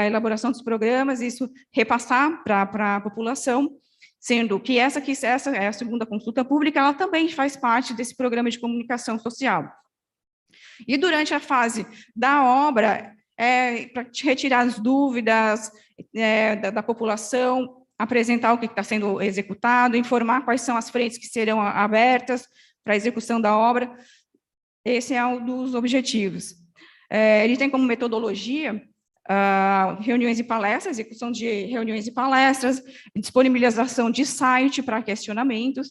elaboração dos programas, isso repassar para a população, sendo que essa é a segunda consulta pública, ela também faz parte desse programa de comunicação social. E durante a fase da obra, para retirar as dúvidas da população, apresentar o que está sendo executado, informar quais são as frentes que serão abertas para a execução da obra. Esse é um dos objetivos. Ele tem como metodologia reuniões e palestras, execução de reuniões e palestras, disponibilização de site para questionamentos,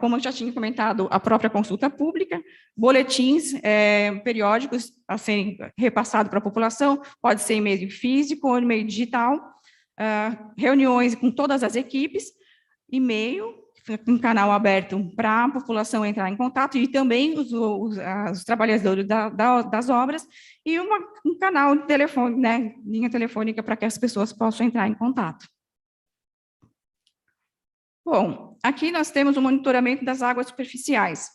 como eu já tinha comentado, a própria consulta pública, boletins periódicos a serem repassados para a população, pode ser em meio físico ou em meio digital, reuniões com todas as equipes, e-mail, um canal aberto para a população entrar em contato, e também os trabalhadores das obras, e um canal de telefone, né, linha telefônica para que as pessoas possam entrar em contato. Bom, aqui nós temos o monitoramento das águas superficiais.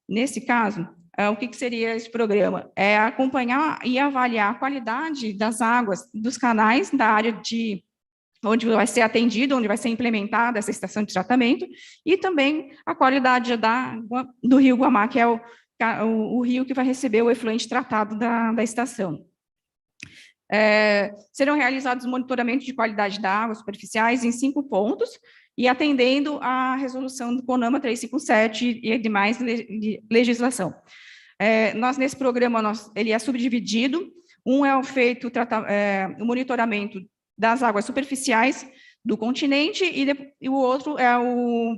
Nesse caso, o que seria esse programa? É acompanhar e avaliar a qualidade das águas dos canais da área onde vai ser atendido, onde vai ser implementada essa estação de tratamento, e também a qualidade da água do rio Guamá, que é o rio que vai receber o efluente tratado da estação. Serão realizados monitoramentos de qualidade da água superficiais em 5 pontos, e atendendo à resolução do CONAMA 357 e demais legislação. Nesse programa, ele é subdividido, um é o monitoramento das águas superficiais do continente, e o outro é o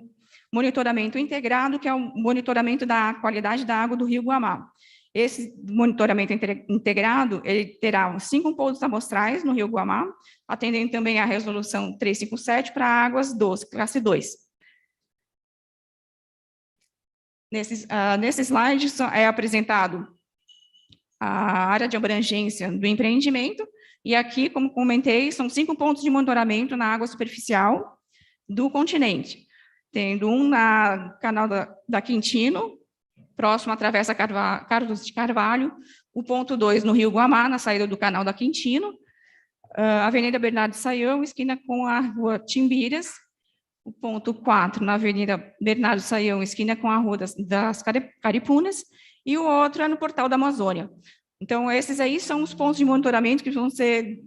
monitoramento integrado, que é o monitoramento da qualidade da água do Rio Guamá. Esse monitoramento integrado, ele terá 5 pontos amostrais no Rio Guamá, atendendo também à resolução 357 para águas doces, classe 2. Nesse slide é apresentado a área de abrangência do empreendimento, e aqui, como comentei, são 5 pontos de monitoramento na água superficial do continente, tendo um na canal da Quintino, próximo à Travessa Carlos de Carvalho, o ponto 2 no Rio Guamá, na saída do canal da Quintino, a Avenida Bernardo Sayão, esquina com a Rua Timbiras, o ponto 4 na Avenida Bernardo Sayão, esquina com a Rua das Caripunas, e o outro é no Portal da Amazônia. Então, esses aí são os pontos de monitoramento que vão ser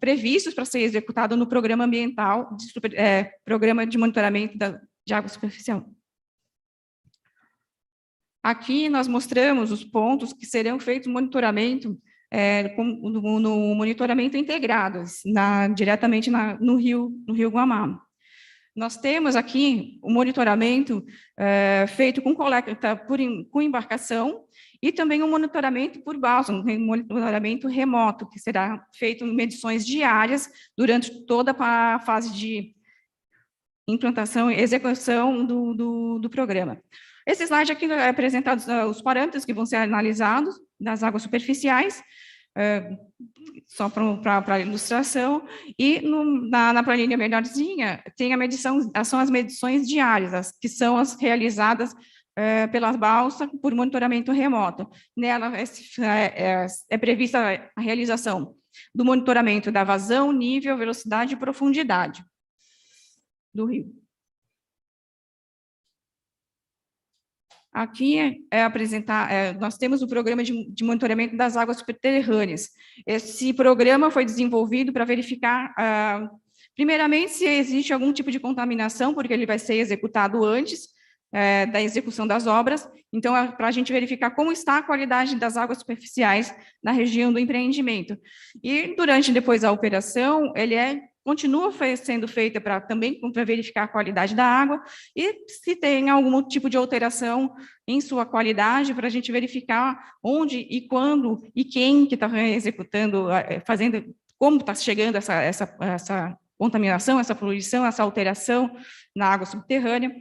previstos para ser executado no programa ambiental, programa de monitoramento de água superficial. Aqui nós mostramos os pontos que serão feitos monitoramento, no monitoramento integrado, diretamente no Rio Guamá. Nós temos aqui o monitoramento feito com coleta com embarcação, e também um monitoramento por balsa, um monitoramento remoto, que será feito em medições diárias durante toda a fase de implantação e execução do programa. Esse slide aqui é apresentado os parâmetros que vão ser analisados das águas superficiais, só para ilustração, e na planilha melhorzinha tem a medição, são as medições diárias, que são as realizadas pelas balsas por monitoramento remoto. Nela é prevista a realização do monitoramento da vazão, nível, velocidade e profundidade do rio. Aqui nós temos o programa de monitoramento das águas subterrâneas. Esse programa foi desenvolvido para verificar, primeiramente, se existe algum tipo de contaminação, porque ele vai ser executado antes da execução das obras. Então, para a gente verificar como está a qualidade das águas superficiais na região do empreendimento. E, depois da operação, ele continua sendo feita também para verificar a qualidade da água, e se tem algum tipo de alteração em sua qualidade, para a gente verificar onde e quando e quem que está executando, como está chegando essa contaminação, essa poluição, essa alteração na água subterrânea,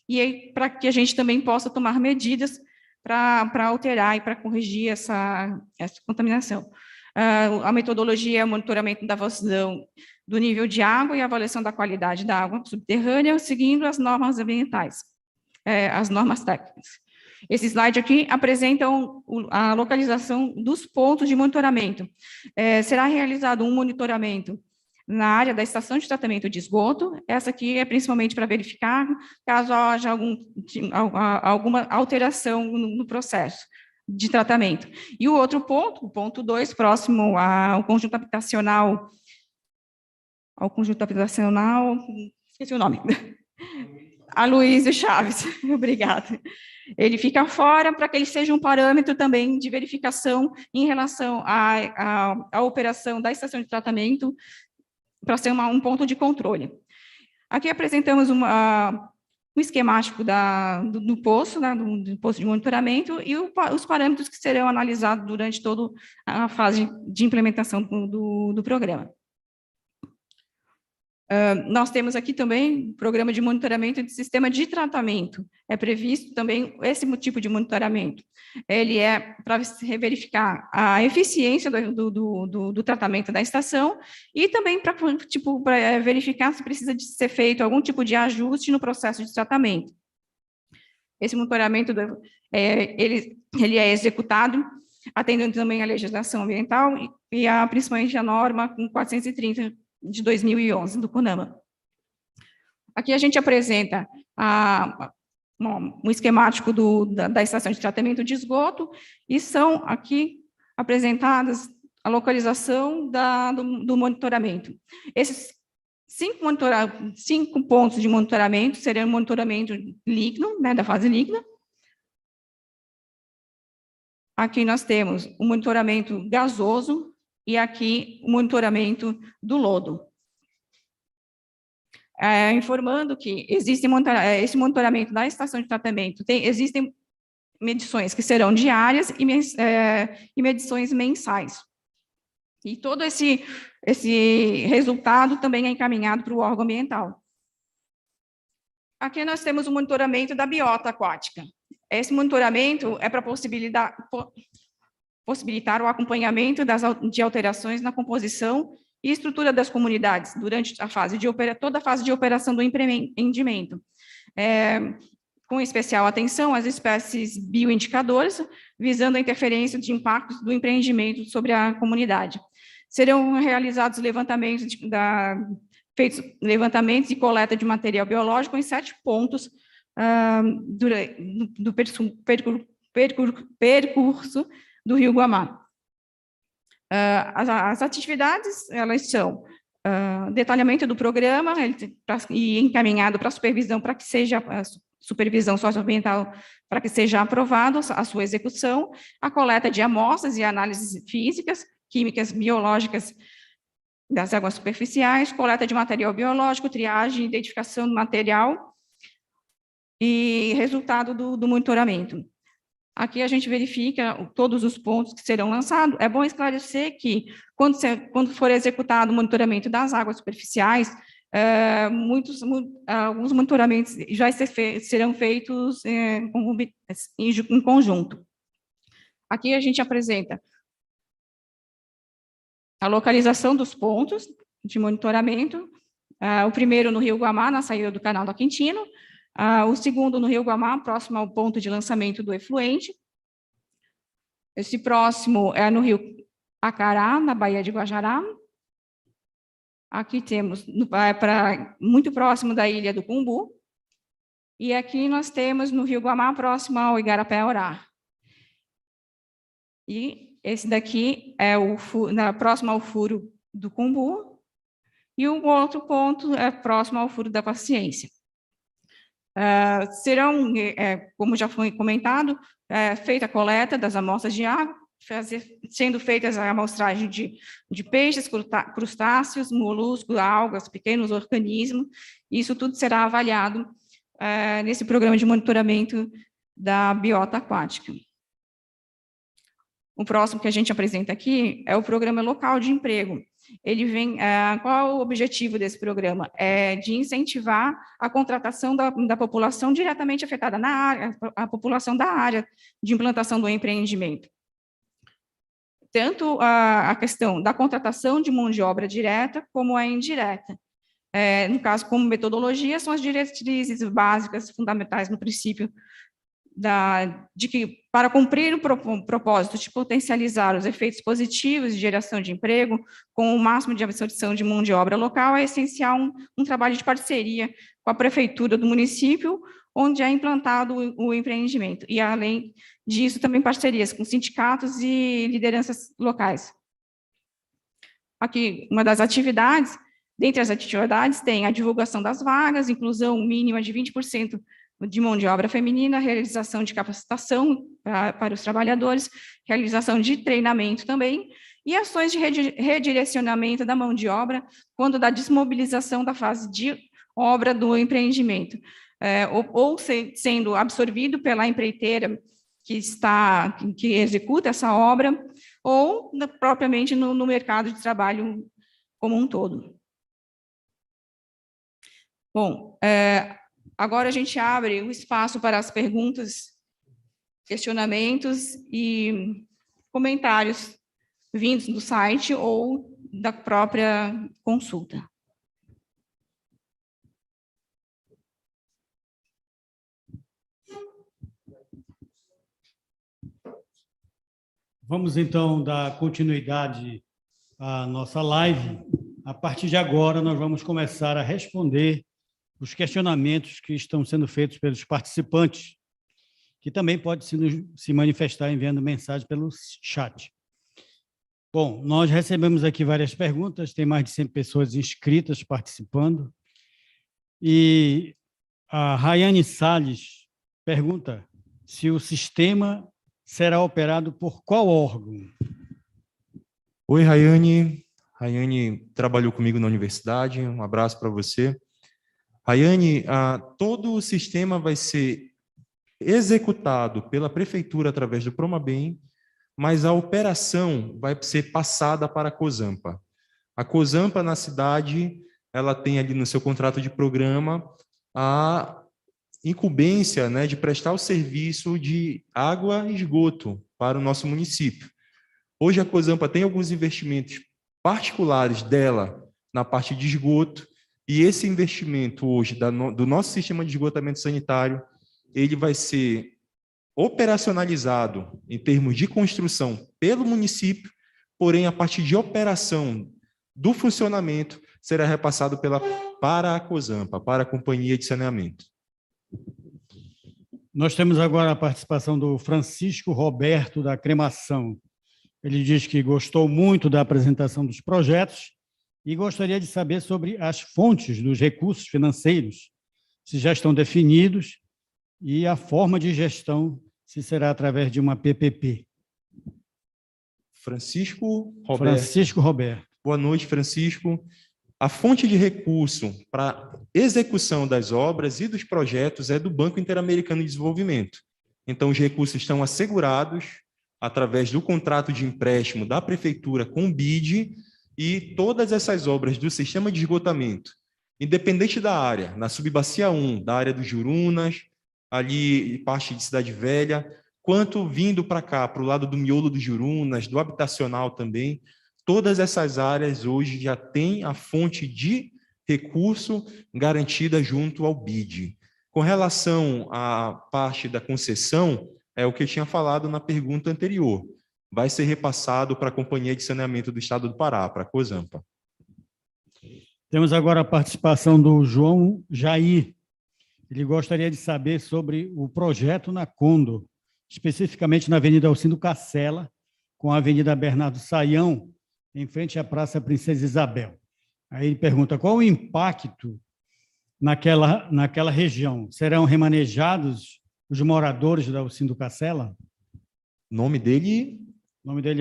e aí, para que a gente também possa tomar medidas para alterar e para corrigir essa contaminação. A metodologia é o monitoramento da vazão do nível de água e avaliação da qualidade da água subterrânea, seguindo as normas ambientais, as normas técnicas. Esse slide aqui apresenta a localização dos pontos de monitoramento. Será realizado um monitoramento na área da estação de tratamento de esgoto. Essa aqui é principalmente para verificar caso haja alguma alteração no processo de tratamento. E o outro ponto, o ponto 2, próximo ao conjunto habitacional, esqueci o nome, Aloysio Chaves, obrigada. Ele fica fora para que ele seja um parâmetro também de verificação em relação à operação da estação de tratamento, para ser um ponto de controle. Aqui apresentamos um esquemático do poço, do poço de monitoramento, e os parâmetros que serão analisados durante toda a fase de implementação do programa. Nós temos aqui também o programa de monitoramento de sistema de tratamento. É previsto também esse tipo de monitoramento. Ele é para verificar a eficiência do tratamento da estação, e também para verificar se precisa de ser feito algum tipo de ajuste no processo de tratamento. Esse monitoramento ele é executado atendendo também a legislação ambiental e principalmente a norma 430 de 2011, do CONAMA. Aqui a gente apresenta um esquemático da estação de tratamento de esgoto, e são aqui apresentadas a localização do monitoramento. 5 pontos de monitoramento serão monitoramento líquido, né, da fase líquida. Aqui nós temos o monitoramento gasoso e aqui o monitoramento do lodo. Informando que existe esse monitoramento da estação de tratamento, existem medições que serão diárias e medições mensais. E todo esse resultado também é encaminhado para o órgão ambiental. Aqui nós temos o monitoramento da biota aquática. Esse monitoramento é para possibilitar o acompanhamento de alterações na composição e estrutura das comunidades durante toda a fase de operação do empreendimento, com especial atenção às espécies bioindicadoras, visando a interferência de impactos do empreendimento sobre a comunidade. Serão realizados levantamentos e coleta de material biológico em 7 pontos do percurso do Rio Guamá. As atividades, elas são detalhamento do programa e encaminhado para a supervisão, para que seja supervisão socioambiental, para que seja aprovado a sua execução, a coleta de amostras e análises físicas, químicas, biológicas das águas superficiais, coleta de material biológico, triagem, identificação do material e resultado do monitoramento. Aqui a gente verifica todos os pontos que serão lançados. É bom esclarecer que, quando for executado o monitoramento das águas superficiais, alguns monitoramentos já serão feitos em conjunto. Aqui a gente apresenta a localização dos pontos de monitoramento, o primeiro no Rio Guamá, na saída do canal da Quintino, o segundo no Rio Guamá, próximo ao ponto de lançamento do efluente. Esse próximo é no Rio Acará, na Baía de Guajará. Aqui temos, muito próximo da Ilha do Cumbu. E aqui nós temos no Rio Guamá, próximo ao Igarapé-Orá. E esse daqui é próximo ao furo do Cumbu. E o outro ponto é próximo ao furo da Paciência. Serão, como já foi comentado, feita a coleta das amostras de água, sendo feitas a amostragem de peixes, crustáceos, moluscos, algas, pequenos organismos. Isso tudo será avaliado nesse programa de monitoramento da biota aquática. O próximo que a gente apresenta aqui é o Programa Local de Emprego. Ele vem, qual é o objetivo desse programa? É de incentivar a contratação da população diretamente afetada na área, a população da área de implantação do empreendimento. Tanto a questão da contratação de mão de obra direta, como a indireta. No caso, como metodologia, são as diretrizes básicas, fundamentais no princípio de que, para cumprir o propósito de potencializar os efeitos positivos de geração de emprego, com o máximo de absorção de mão de obra local, é essencial um trabalho de parceria com a prefeitura do município, onde é implantado o empreendimento. E, além disso, também parcerias com sindicatos e lideranças locais. Aqui, uma das atividades, dentre as atividades, tem a divulgação das vagas, inclusão mínima de 20% de mão de obra feminina, realização de capacitação para os trabalhadores, realização de treinamento também, e ações de redirecionamento da mão de obra quando da desmobilização da fase de obra do empreendimento, ou sendo absorvido pela empreiteira que executa essa obra, ou propriamente no mercado de trabalho como um todo. Bom, agora a gente abre o espaço para as perguntas, questionamentos e comentários vindos do site ou da própria consulta. Vamos, então, dar continuidade à nossa live. A partir de agora, nós vamos começar a responder os questionamentos que estão sendo feitos pelos participantes, que também pode se manifestar enviando mensagem pelo chat. Bom, nós recebemos aqui várias perguntas, tem mais de 100 pessoas inscritas participando. E a Rayane Salles pergunta se o sistema será operado por qual órgão? Oi, Rayane. Rayane trabalhou comigo na universidade, um abraço para você. Rayane, todo o sistema vai ser executado pela prefeitura através do Promabem, mas a operação vai ser passada para a Cosampa. A Cosampa, na cidade, ela tem ali no seu contrato de programa a incumbência, né, de prestar o serviço de água e esgoto para o nosso município. Hoje a Cosampa tem alguns investimentos particulares dela na parte de esgoto, e esse investimento hoje do nosso sistema de esgotamento sanitário, ele vai ser operacionalizado em termos de construção pelo município, porém a parte de operação do funcionamento será repassado para a Cosampa, para a Companhia de Saneamento. Nós temos agora a participação do Francisco Roberto, da Cremação. Ele diz que gostou muito da apresentação dos projetos e gostaria de saber sobre as fontes dos recursos financeiros, se já estão definidos, e a forma de gestão, se será através de uma PPP. Francisco Roberto. Boa noite, Francisco. A fonte de recurso para execução das obras e dos projetos é do Banco Interamericano de Desenvolvimento. Então, os recursos estão assegurados através do contrato de empréstimo da prefeitura com o BID, e todas essas obras do sistema de esgotamento, independente da área, na subbacia 1, da área dos Jurunas, ali parte de Cidade Velha, quanto vindo para cá, para o lado do miolo dos Jurunas, do habitacional também, todas essas áreas hoje já têm a fonte de recurso garantida junto ao BID. Com relação à parte da concessão, é o que eu tinha falado na pergunta anterior. Vai ser repassado para a Companhia de Saneamento do Estado do Pará, para a Cosampa. Temos agora a participação do João Jair. Ele gostaria de saber sobre o projeto na Condor, especificamente na Avenida Alcindo Cacela, com a Avenida Bernardo Saião, em frente à Praça Princesa Isabel. Aí ele pergunta qual o impacto naquela região. Serão remanejados os moradores da Alcindo Cacela? O nome dele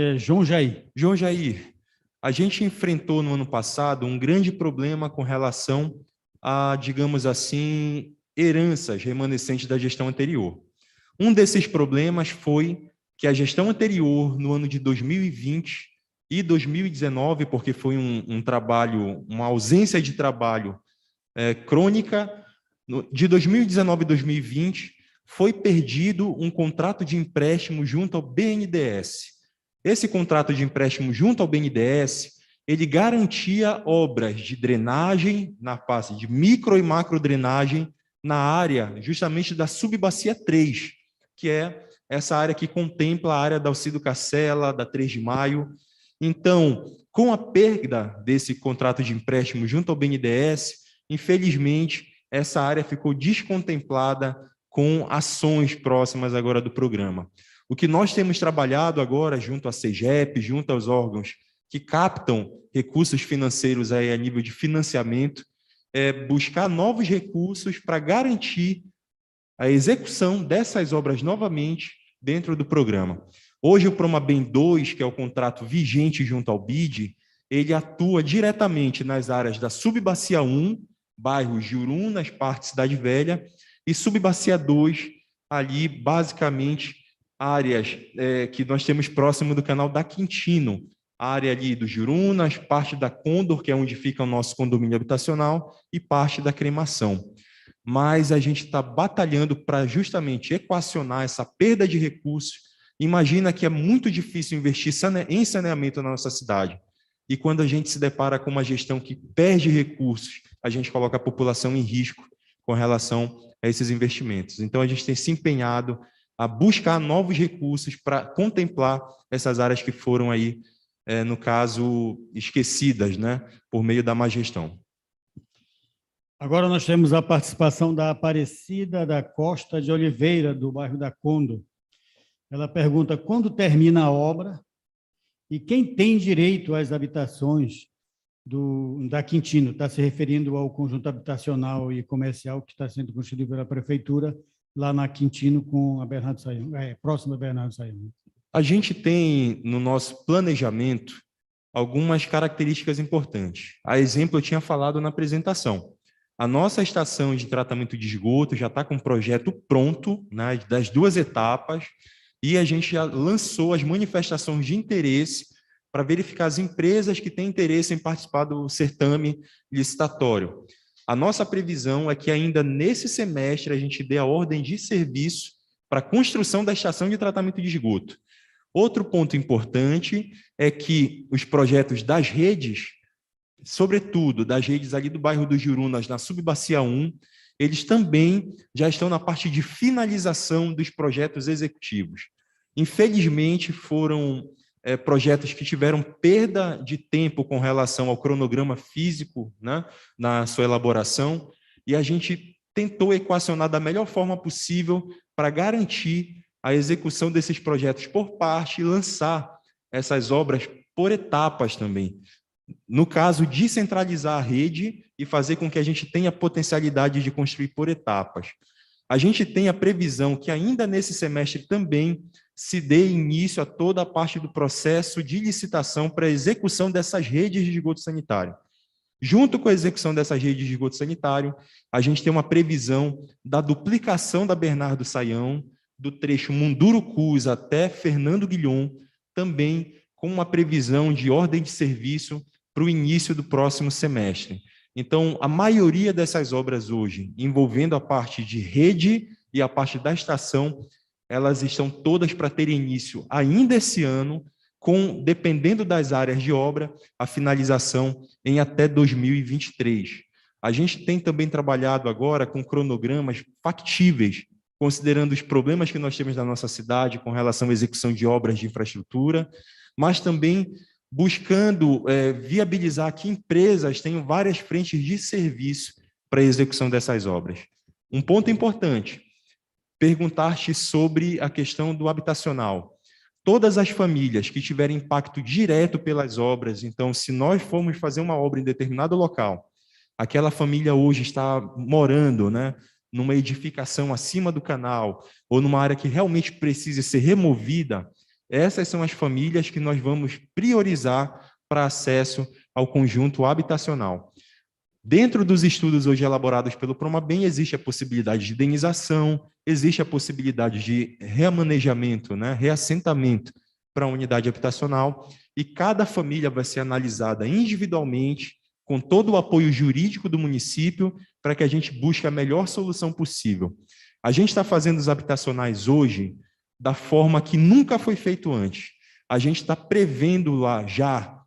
é João Jair. João Jair, a gente enfrentou no ano passado um grande problema com relação a, digamos assim, heranças remanescentes da gestão anterior. Um desses problemas foi que a gestão anterior, no ano de 2020 e 2019, porque foi um trabalho, uma ausência de trabalho crônica, de 2019 e 2020, foi perdido um contrato de empréstimo junto ao BNDES. Esse contrato de empréstimo junto ao BNDES, ele garantia obras de drenagem, na fase de micro e macro drenagem, na área justamente da subbacia 3, que é essa área que contempla a área da Alcindo Cacela, da 3 de Maio. Então, com a perda desse contrato de empréstimo junto ao BNDES, infelizmente, essa área ficou descontemplada com ações próximas agora do programa. O que nós temos trabalhado agora junto à CEGEP, junto aos órgãos que captam recursos financeiros aí a nível de financiamento, é buscar novos recursos para garantir a execução dessas obras novamente dentro do programa. Hoje o Promabem 2, que é o contrato vigente junto ao BID, ele atua diretamente nas áreas da subbacia 1, bairros Jurunas, parte Cidade Velha, e subbacia 2, ali basicamente áreas que nós temos próximo do canal da Quintino, a área ali do Jurunas, parte da Condor, que é onde fica o nosso condomínio habitacional, e parte da Cremação. Mas a gente está batalhando para justamente equacionar essa perda de recursos. Imagina que é muito difícil investir em saneamento na nossa cidade. E quando a gente se depara com uma gestão que perde recursos, a gente coloca a população em risco com relação a esses investimentos. Então, a gente tem se empenhado a buscar novos recursos para contemplar essas áreas que foram aí, no caso, esquecidas, né, por meio da má gestão. Agora nós temos a participação da Aparecida da Costa de Oliveira, do bairro da Condor. Ela pergunta quando termina a obra E quem tem direito às habitações da Quintino? Está se referindo ao conjunto habitacional e comercial que está sendo construído pela Prefeitura, lá na Quintino, com a Bernardo Sayão, próximo da Bernardo Sayão. A gente tem, no nosso planejamento, algumas características importantes. A exemplo, eu tinha falado na apresentação. A nossa estação de tratamento de esgoto já está com um projeto pronto, né, das 2 etapas, e a gente já lançou as manifestações de interesse para verificar as empresas que têm interesse em participar do certame licitatório. A nossa previsão é que ainda nesse semestre a gente dê a ordem de serviço para a construção da estação de tratamento de esgoto. Outro ponto importante é que os projetos das redes, sobretudo das redes ali do bairro dos Jurunas, na Subbacia 1, eles também já estão na parte de finalização dos projetos executivos. Infelizmente, foram projetos que tiveram perda de tempo com relação ao cronograma físico, né, na sua elaboração, e a gente tentou equacionar da melhor forma possível para garantir a execução desses projetos por parte e lançar essas obras por etapas também. No caso, descentralizar a rede e fazer com que a gente tenha potencialidade de construir por etapas. A gente tem a previsão que ainda nesse semestre também se dê início a toda a parte do processo de licitação para a execução dessas redes de esgoto sanitário. Junto com a execução dessas redes de esgoto sanitário, a gente tem uma previsão da duplicação da Bernardo Sayão, do trecho Mundurucus até Fernando Guilhom, também com uma previsão de ordem de serviço para o início do próximo semestre. Então, a maioria dessas obras hoje, envolvendo a parte de rede e a parte da estação, elas estão todas para ter início ainda esse ano, dependendo das áreas de obra, a finalização em até 2023. A gente tem também trabalhado agora com cronogramas factíveis, considerando os problemas que nós temos na nossa cidade com relação à execução de obras de infraestrutura, mas também buscando viabilizar que empresas tenham várias frentes de serviço para a execução dessas obras. Um ponto importante, perguntar-te sobre a questão do habitacional. Todas as famílias que tiverem impacto direto pelas obras, então, se nós formos fazer uma obra em determinado local, aquela família hoje está morando, né, numa edificação acima do canal, ou numa área que realmente precise ser removida, essas são as famílias que nós vamos priorizar para acesso ao conjunto habitacional. Dentro dos estudos hoje elaborados pelo Promabem, existe a possibilidade de indenização, existe a possibilidade de remanejamento, né, reassentamento para a unidade habitacional, e cada família vai ser analisada individualmente, com todo o apoio jurídico do município, para que a gente busque a melhor solução possível. A gente está fazendo os habitacionais hoje da forma que nunca foi feito antes. A gente está prevendo lá já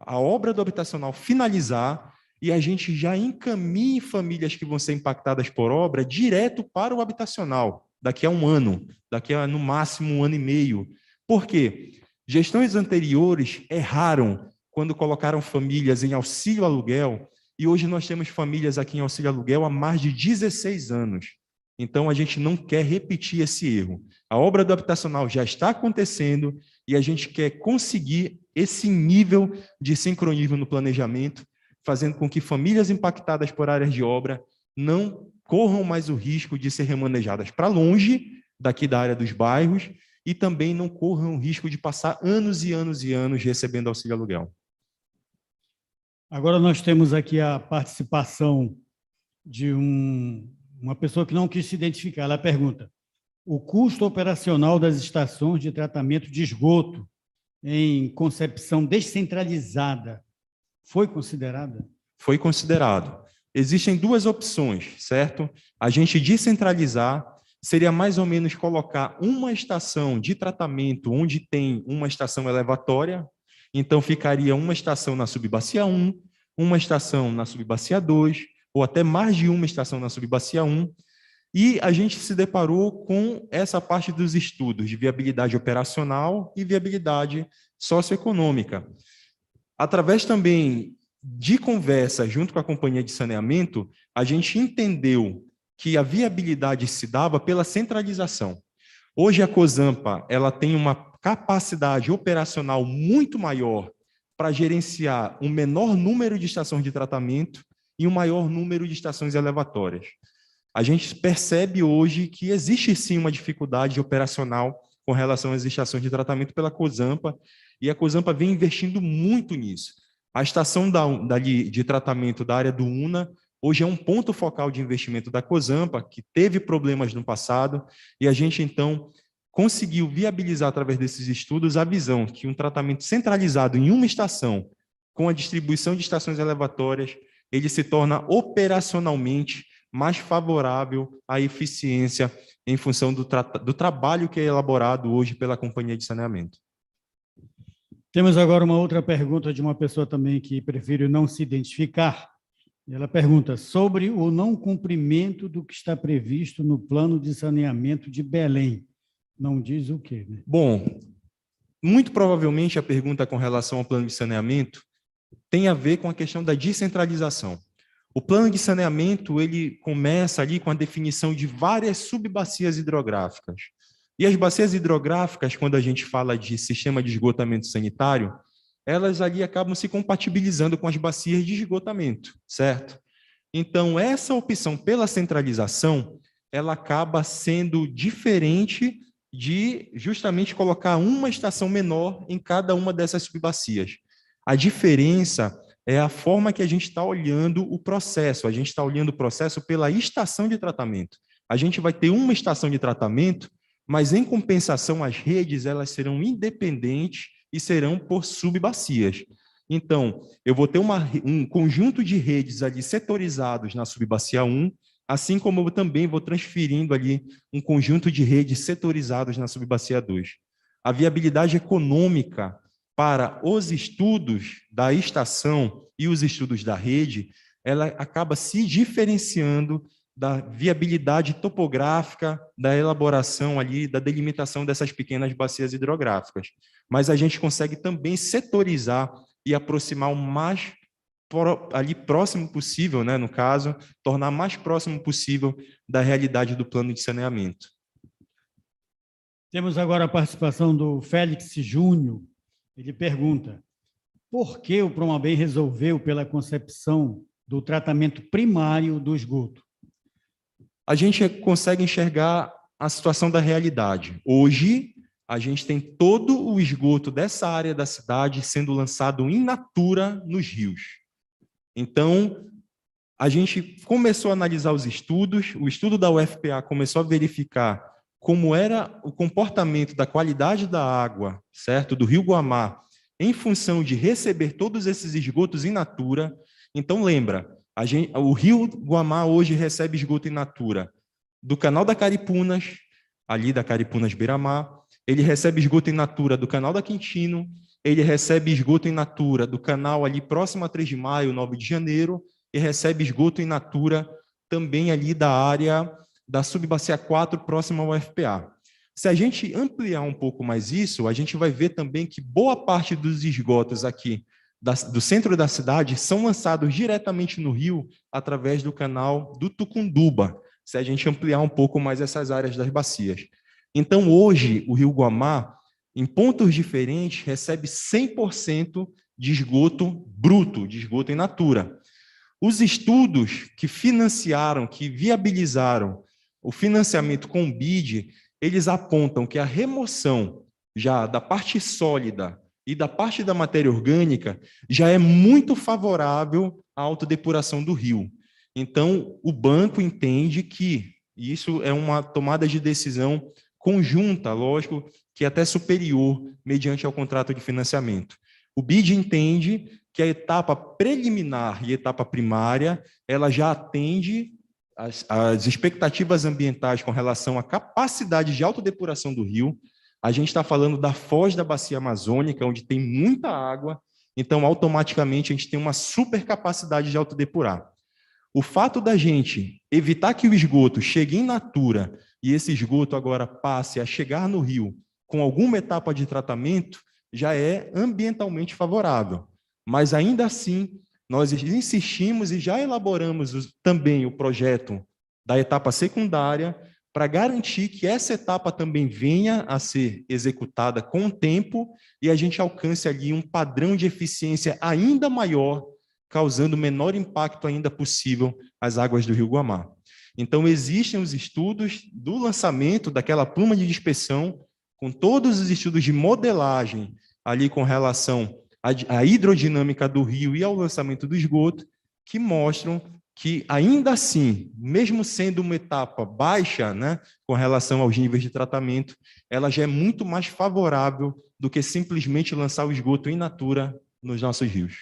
a obra do habitacional finalizar e a gente já encaminha famílias que vão ser impactadas por obra direto para o habitacional, daqui a um ano, daqui a, no máximo, 1 ano e meio. Por quê? Gestões anteriores erraram quando colocaram famílias em auxílio aluguel, e hoje nós temos famílias aqui em auxílio aluguel há mais de 16 anos. Então, a gente não quer repetir esse erro. A obra do habitacional já está acontecendo e a gente quer conseguir esse nível de sincronismo no planejamento, fazendo com que famílias impactadas por áreas de obra não corram mais o risco de ser remanejadas para longe daqui da área dos bairros e também não corram o risco de passar anos e anos e anos recebendo auxílio aluguel. Agora nós temos aqui a participação de uma pessoa que não quis se identificar. Ela pergunta: o custo operacional das estações de tratamento de esgoto em concepção descentralizada foi considerada? Foi considerado. Existem 2 opções, certo? A gente descentralizar seria mais ou menos colocar uma estação de tratamento onde tem uma estação elevatória, então ficaria uma estação na subbacia 1, uma estação na subbacia 2, ou até mais de uma estação na subbacia 1, e a gente se deparou com essa parte dos estudos de viabilidade operacional e viabilidade socioeconômica. Através também de conversa junto com a companhia de saneamento, a gente entendeu que a viabilidade se dava pela centralização. Hoje a Cosampa ela tem uma capacidade operacional muito maior para gerenciar um menor número de estações de tratamento e um maior número de estações elevatórias. A gente percebe hoje que existe sim uma dificuldade operacional com relação às estações de tratamento pela Cosampa, e a Cosampa vem investindo muito nisso. A estação de tratamento da área do UNA hoje é um ponto focal de investimento da Cosampa, que teve problemas no passado, e a gente, então, conseguiu viabilizar, através desses estudos, a visão que um tratamento centralizado em uma estação, com a distribuição de estações elevatórias, ele se torna operacionalmente mais favorável à eficiência em função do trabalho que é elaborado hoje pela Companhia de Saneamento. Temos agora uma outra pergunta de uma pessoa também que prefere não se identificar. Ela pergunta sobre o não cumprimento do que está previsto no plano de saneamento de Belém. Não diz o quê, né? Bom, muito provavelmente a pergunta com relação ao plano de saneamento tem a ver com a questão da descentralização. O plano de saneamento, ele começa ali com a definição de várias subbacias hidrográficas. E as bacias hidrográficas, quando a gente fala de sistema de esgotamento sanitário, elas ali acabam se compatibilizando com as bacias de esgotamento, certo? Então, essa opção pela centralização, ela acaba sendo diferente de justamente colocar uma estação menor em cada uma dessas subbacias. A diferença é a forma que a gente está olhando o processo. A gente está olhando o processo pela estação de tratamento. A gente vai ter uma estação de tratamento, mas, em compensação, as redes elas serão independentes e serão por subbacias. Então, eu vou ter um conjunto de redes ali setorizados na subbacia 1, assim como eu também vou transferindo ali um conjunto de redes setorizados na subbacia 2. A viabilidade econômica para os estudos da estação e os estudos da rede, ela acaba se diferenciando da viabilidade topográfica, da elaboração ali, da delimitação dessas pequenas bacias hidrográficas. Mas a gente consegue também setorizar e aproximar o mais ali próximo possível, né, no caso, tornar mais próximo possível da realidade do plano de saneamento. Temos agora a participação do Félix Júnior. Ele pergunta: por que o Promabem resolveu pela concepção do tratamento primário do esgoto? A gente consegue enxergar a situação da realidade. Hoje, a gente tem todo o esgoto dessa área da cidade sendo lançado in natura nos rios. Então, a gente começou a analisar os estudos, o estudo da UFPA começou a verificar como era o comportamento da qualidade da água, certo, do Rio Guamá, em função de receber todos esses esgotos in natura. Então, lembra, o Rio Guamá hoje recebe esgoto in natura do canal da Caripunas, ali da Caripunas Beira-Mar, ele recebe esgoto in natura do canal da Quintino, ele recebe esgoto in natura do canal ali próximo a 3 de Maio, 9 de Janeiro, e recebe esgoto in natura também ali da área da subbacia 4, próxima ao UFPA. Se a gente ampliar um pouco mais isso, a gente vai ver também que boa parte dos esgotos aqui do centro da cidade são lançados diretamente no rio através do canal do Tucunduba, se a gente ampliar um pouco mais essas áreas das bacias. Então, hoje, o Rio Guamá, em pontos diferentes, recebe 100% de esgoto bruto, de esgoto in natura. Os estudos que financiaram, que viabilizaram o financiamento com o BID, eles apontam que a remoção já da parte sólida e da parte da matéria orgânica já é muito favorável à autodepuração do rio. Então, o banco entende que isso é uma tomada de decisão conjunta, lógico, que é até superior mediante ao contrato de financiamento. O BID entende que a etapa preliminar e etapa primária, ela já atende as expectativas ambientais com relação à capacidade de autodepuração do rio. A gente está falando da foz da bacia amazônica, onde tem muita água, então automaticamente a gente tem uma super capacidade de autodepurar. O fato da gente evitar que o esgoto chegue in natura e esse esgoto agora passe a chegar no rio com alguma etapa de tratamento já é ambientalmente favorável. Mas ainda assim, nós insistimos e já elaboramos também o projeto da etapa secundária para garantir que essa etapa também venha a ser executada com o tempo e a gente alcance ali um padrão de eficiência ainda maior, causando o menor impacto ainda possível às águas do Rio Guamá. Então, existem os estudos do lançamento daquela pluma de dispersão, com todos os estudos de modelagem ali com relação à hidrodinâmica do rio e ao lançamento do esgoto, que mostram que, ainda assim, mesmo sendo uma etapa baixa, né, com relação aos níveis de tratamento, ela já é muito mais favorável do que simplesmente lançar o esgoto in natura nos nossos rios.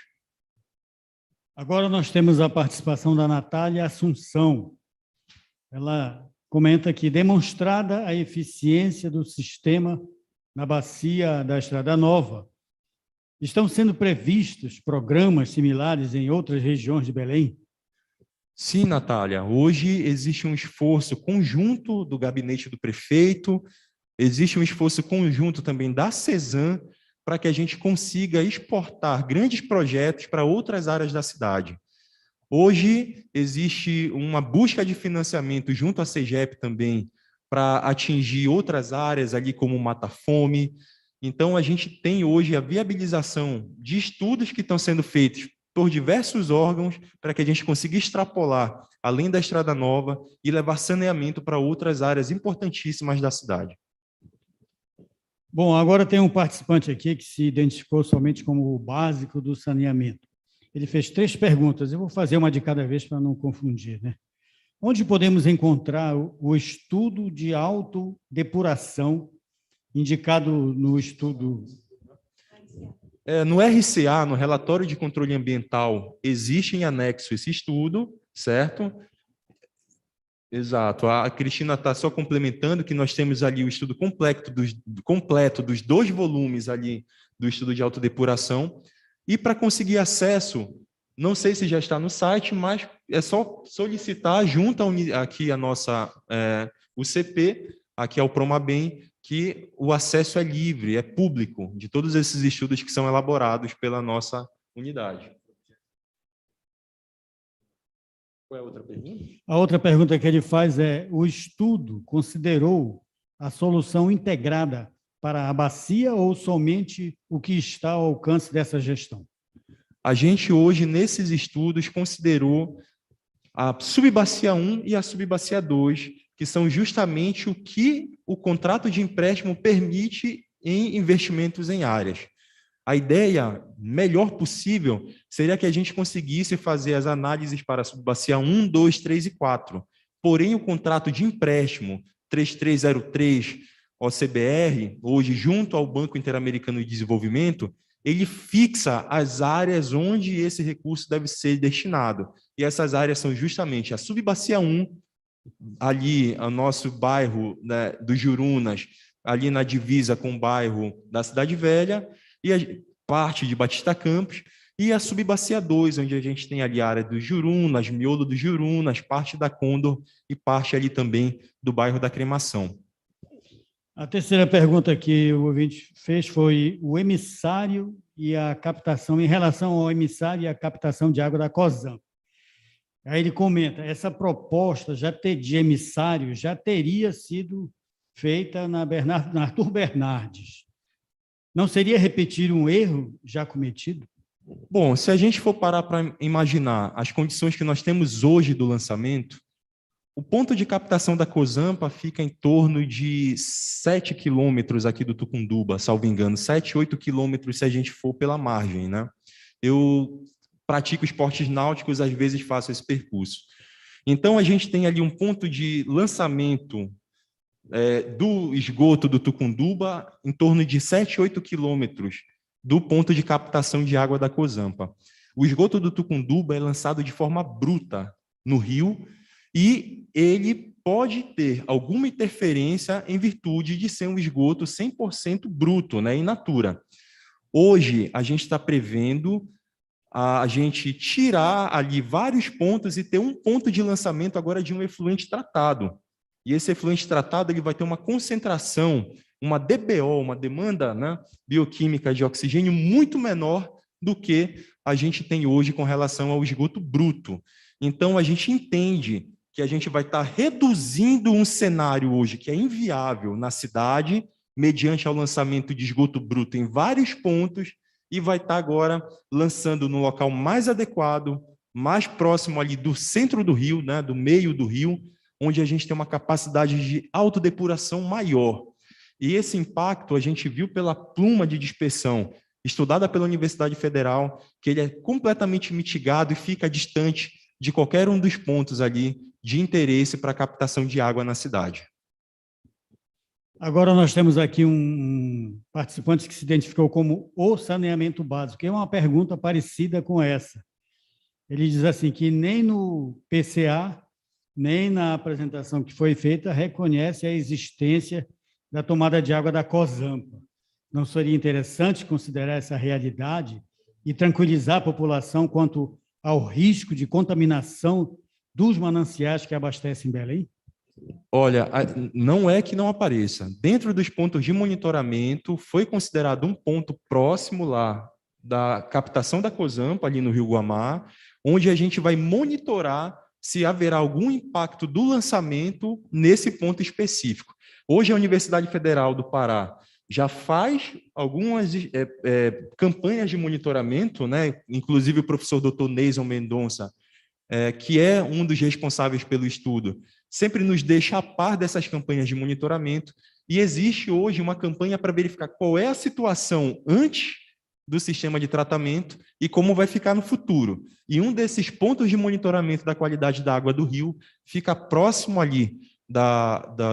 Agora nós temos a participação da Natália Assunção. Ela comenta que, demonstrada a eficiência do sistema na bacia da Estrada Nova, estão sendo previstos programas similares em outras regiões de Belém? Sim, Natália. Hoje existe um esforço conjunto do gabinete do prefeito, existe um esforço conjunto também da CESAM para que a gente consiga exportar grandes projetos para outras áreas da cidade. Hoje existe uma busca de financiamento junto à CEGEP também para atingir outras áreas ali como Mata-Fome. Então, a gente tem hoje a viabilização de estudos que estão sendo feitos por diversos órgãos para que a gente consiga extrapolar além da Estrada Nova e levar saneamento para outras áreas importantíssimas da cidade. Bom, agora tem um participante aqui que se identificou somente como o básico do saneamento. Ele fez 3 perguntas, eu vou fazer uma de cada vez para não confundir, né? Onde podemos encontrar o estudo de autodepuração indicado no estudo? No RCA, no Relatório de Controle Ambiental, existe em anexo esse estudo, certo? Exato. A Cristina está só complementando que nós temos ali o estudo completo dos 2 volumes ali do estudo de autodepuração. E para conseguir acesso, não sei se já está no site, mas é só solicitar junto aqui a nossa UCP, aqui ao Promabem, que o acesso é livre, é público, de todos esses estudos que são elaborados pela nossa unidade. Qual é a outra pergunta? A outra pergunta que ele faz é: o estudo considerou a solução integrada para a bacia ou somente o que está ao alcance dessa gestão? A gente hoje, nesses estudos, considerou a subbacia 1 e a subbacia 2, que são justamente o que o contrato de empréstimo permite em investimentos em áreas. A ideia melhor possível seria que a gente conseguisse fazer as análises para a subbacia 1, 2, 3 e 4. Porém, o contrato de empréstimo 3303 OCBR, hoje junto ao Banco Interamericano de Desenvolvimento, ele fixa as áreas onde esse recurso deve ser destinado. E essas áreas são justamente a subbacia 1, ali o nosso bairro, né, dos Jurunas, ali na divisa com o bairro da Cidade Velha, e a parte de Batista Campos, e a subbacia 2, onde a gente tem ali a área dos Jurunas, miolo dos Jurunas, parte da Condor e parte ali também do bairro da Cremação. A terceira pergunta que o ouvinte fez foi o emissário e a captação, em relação ao emissário e a captação de água da COSAM. Aí ele comenta: essa proposta de emissário já teria sido feita na Arthur Bernardes. Não seria repetir um erro já cometido? Bom, se a gente for parar para imaginar as condições que nós temos hoje do lançamento, o ponto de captação da Cozampa fica em torno de 7 quilômetros aqui do Tucunduba, salvo engano, 7, 8 quilômetros se a gente for pela margem, né? Eu pratico esportes náuticos, às vezes faço esse percurso. Então, a gente tem ali um ponto de lançamento do esgoto do Tucunduba em torno de 7, 8 quilômetros do ponto de captação de água da Cozampa. O esgoto do Tucunduba é lançado de forma bruta no rio e ele pode ter alguma interferência em virtude de ser um esgoto 100% bruto, né, in natura. Hoje, a gente está prevendo a gente tirar ali vários pontos e ter um ponto de lançamento agora de um efluente tratado. E esse efluente tratado ele vai ter uma concentração, uma DBO, uma demanda, né, bioquímica de oxigênio muito menor do que a gente tem hoje com relação ao esgoto bruto. Então, a gente entende que a gente vai estar reduzindo um cenário hoje que é inviável na cidade, mediante ao lançamento de esgoto bruto em vários pontos, e vai estar agora lançando no local mais adequado, mais próximo ali do centro do rio, né, do meio do rio, onde a gente tem uma capacidade de autodepuração maior. E esse impacto a gente viu pela pluma de dispersão, estudada pela Universidade Federal, que ele é completamente mitigado e fica distante de qualquer um dos pontos ali de interesse para a captação de água na cidade. Agora nós temos aqui um participante que se identificou como o saneamento básico, que é uma pergunta parecida com essa. Ele diz assim que nem no PCA, nem na apresentação que foi feita, reconhece a existência da tomada de água da Cosampa. Não seria interessante considerar essa realidade e tranquilizar a população quanto ao risco de contaminação dos mananciais que abastecem Belém? Olha, não é que não apareça. Dentro dos pontos de monitoramento, foi considerado um ponto próximo lá da captação da Cosampa, ali no Rio Guamá, onde a gente vai monitorar se haverá algum impacto do lançamento nesse ponto específico. Hoje, a Universidade Federal do Pará já faz algumas campanhas de monitoramento, né? Inclusive o professor Dr. Neison Mendonça, que é um dos responsáveis pelo estudo, sempre nos deixa a par dessas campanhas de monitoramento, e existe hoje uma campanha para verificar qual é a situação antes do sistema de tratamento e como vai ficar no futuro. E um desses pontos de monitoramento da qualidade da água do rio fica próximo ali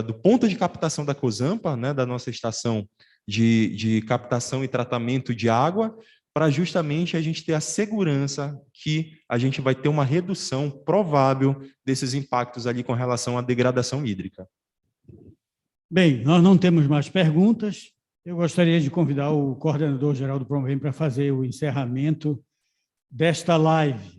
do ponto de captação da Cosampa, né, da nossa estação de captação e tratamento de água, para justamente a gente ter a segurança que a gente vai ter uma redução provável desses impactos ali com relação à degradação hídrica. Bem, nós não temos mais perguntas. Eu gostaria de convidar o coordenador-geral do Promabem para fazer o encerramento desta live.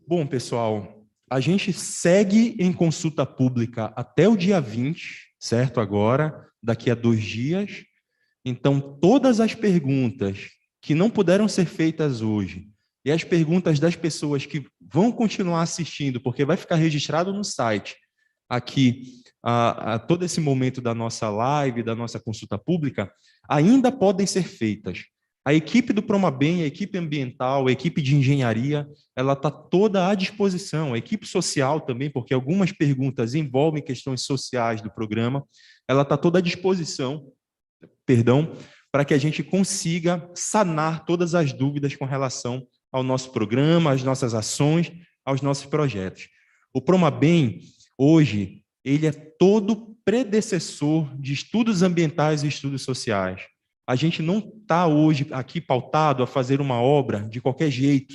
Bom, pessoal, a gente segue em consulta pública até o dia 20, certo? Agora, daqui a 2 dias. Então, todas as perguntas que não puderam ser feitas hoje e as perguntas das pessoas que vão continuar assistindo, porque vai ficar registrado no site aqui a todo esse momento da nossa live, da nossa consulta pública, ainda podem ser feitas. A equipe do Promabem, a equipe ambiental, a equipe de engenharia, ela está toda à disposição. A equipe social também, porque algumas perguntas envolvem questões sociais do programa, ela está toda à disposição, para que a gente consiga sanar todas as dúvidas com relação ao nosso programa, às nossas ações, aos nossos projetos. O Promabem, hoje, ele é todo predecessor de estudos ambientais e estudos sociais. A gente não está hoje aqui pautado a fazer uma obra de qualquer jeito.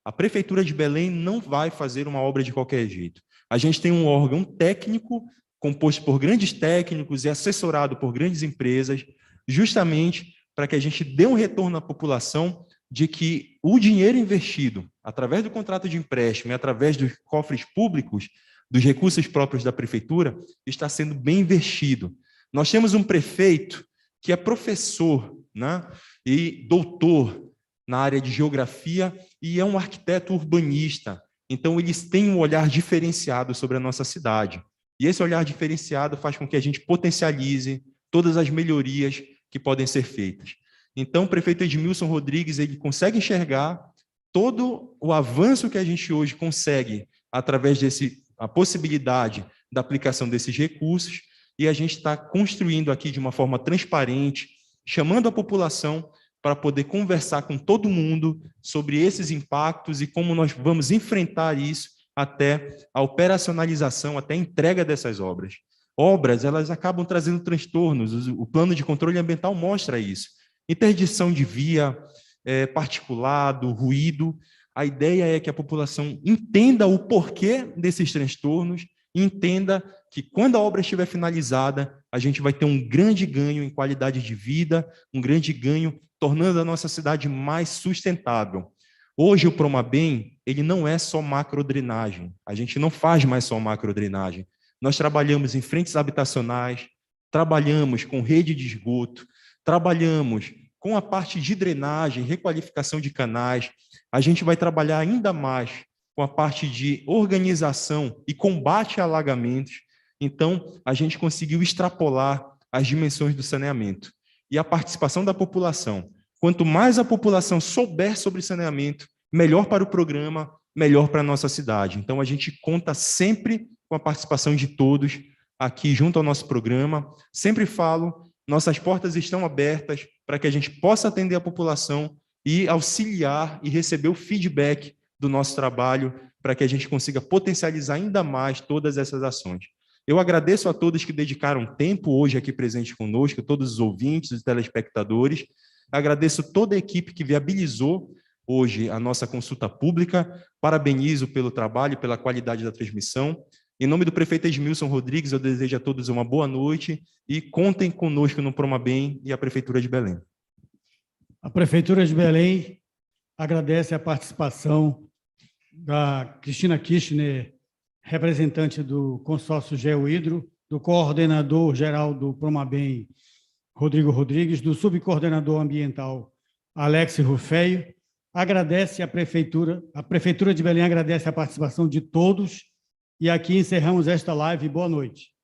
A Prefeitura de Belém não vai fazer uma obra de qualquer jeito. A gente tem um órgão técnico, composto por grandes técnicos e assessorado por grandes empresas, justamente para que a gente dê um retorno à população de que o dinheiro investido, através do contrato de empréstimo e através dos cofres públicos, dos recursos próprios da Prefeitura, está sendo bem investido. Nós temos um prefeito que é professor, né, e doutor na área de geografia e é um arquiteto urbanista. Então, eles têm um olhar diferenciado sobre a nossa cidade. E esse olhar diferenciado faz com que a gente potencialize todas as melhorias que podem ser feitas. Então, o prefeito Edmilson Rodrigues, ele consegue enxergar todo o avanço que a gente hoje consegue através a possibilidade da aplicação desses recursos, e a gente está construindo aqui de uma forma transparente, chamando a população para poder conversar com todo mundo sobre esses impactos e como nós vamos enfrentar isso até a operacionalização, até a entrega dessas obras. Obras, elas acabam trazendo transtornos, o plano de controle ambiental mostra isso. Interdição de via, particulado, ruído. A ideia é que a população entenda o porquê desses transtornos e entenda que quando a obra estiver finalizada, a gente vai ter um grande ganho em qualidade de vida, um grande ganho tornando a nossa cidade mais sustentável. Hoje o Promabem, ele não é só macrodrenagem. A gente não faz mais só macrodrenagem. Nós trabalhamos em frentes habitacionais, trabalhamos com rede de esgoto, trabalhamos com a parte de drenagem, requalificação de canais. a gente vai trabalhar ainda mais com a parte de organização e combate a alagamentos. Então, a gente conseguiu extrapolar as dimensões do saneamento. E a participação da população. Quanto mais a população souber sobre saneamento, melhor para o programa, melhor para a nossa cidade. Então, a gente conta sempre com a participação de todos aqui junto ao nosso programa. Sempre falo, nossas portas estão abertas para que a gente possa atender a população e auxiliar e receber o feedback do nosso trabalho para que a gente consiga potencializar ainda mais todas essas ações. Eu agradeço a todos que dedicaram tempo hoje aqui presente conosco, todos os ouvintes, os telespectadores. Agradeço toda a equipe que viabilizou hoje a nossa consulta pública. Parabenizo pelo trabalho e pela qualidade da transmissão. Em nome do prefeito Edmilson Rodrigues, eu desejo a todos uma boa noite e contem conosco no Promabem e a Prefeitura de Belém. A Prefeitura de Belém agradece a participação da Cristina Kirchner, representante do consórcio Geohidro, do coordenador-geral do Promabem, Rodrigo Rodrigues, do subcoordenador ambiental, Alex Rufeio. Agradece a Prefeitura de Belém agradece a participação de todos, e aqui encerramos esta live. Boa noite.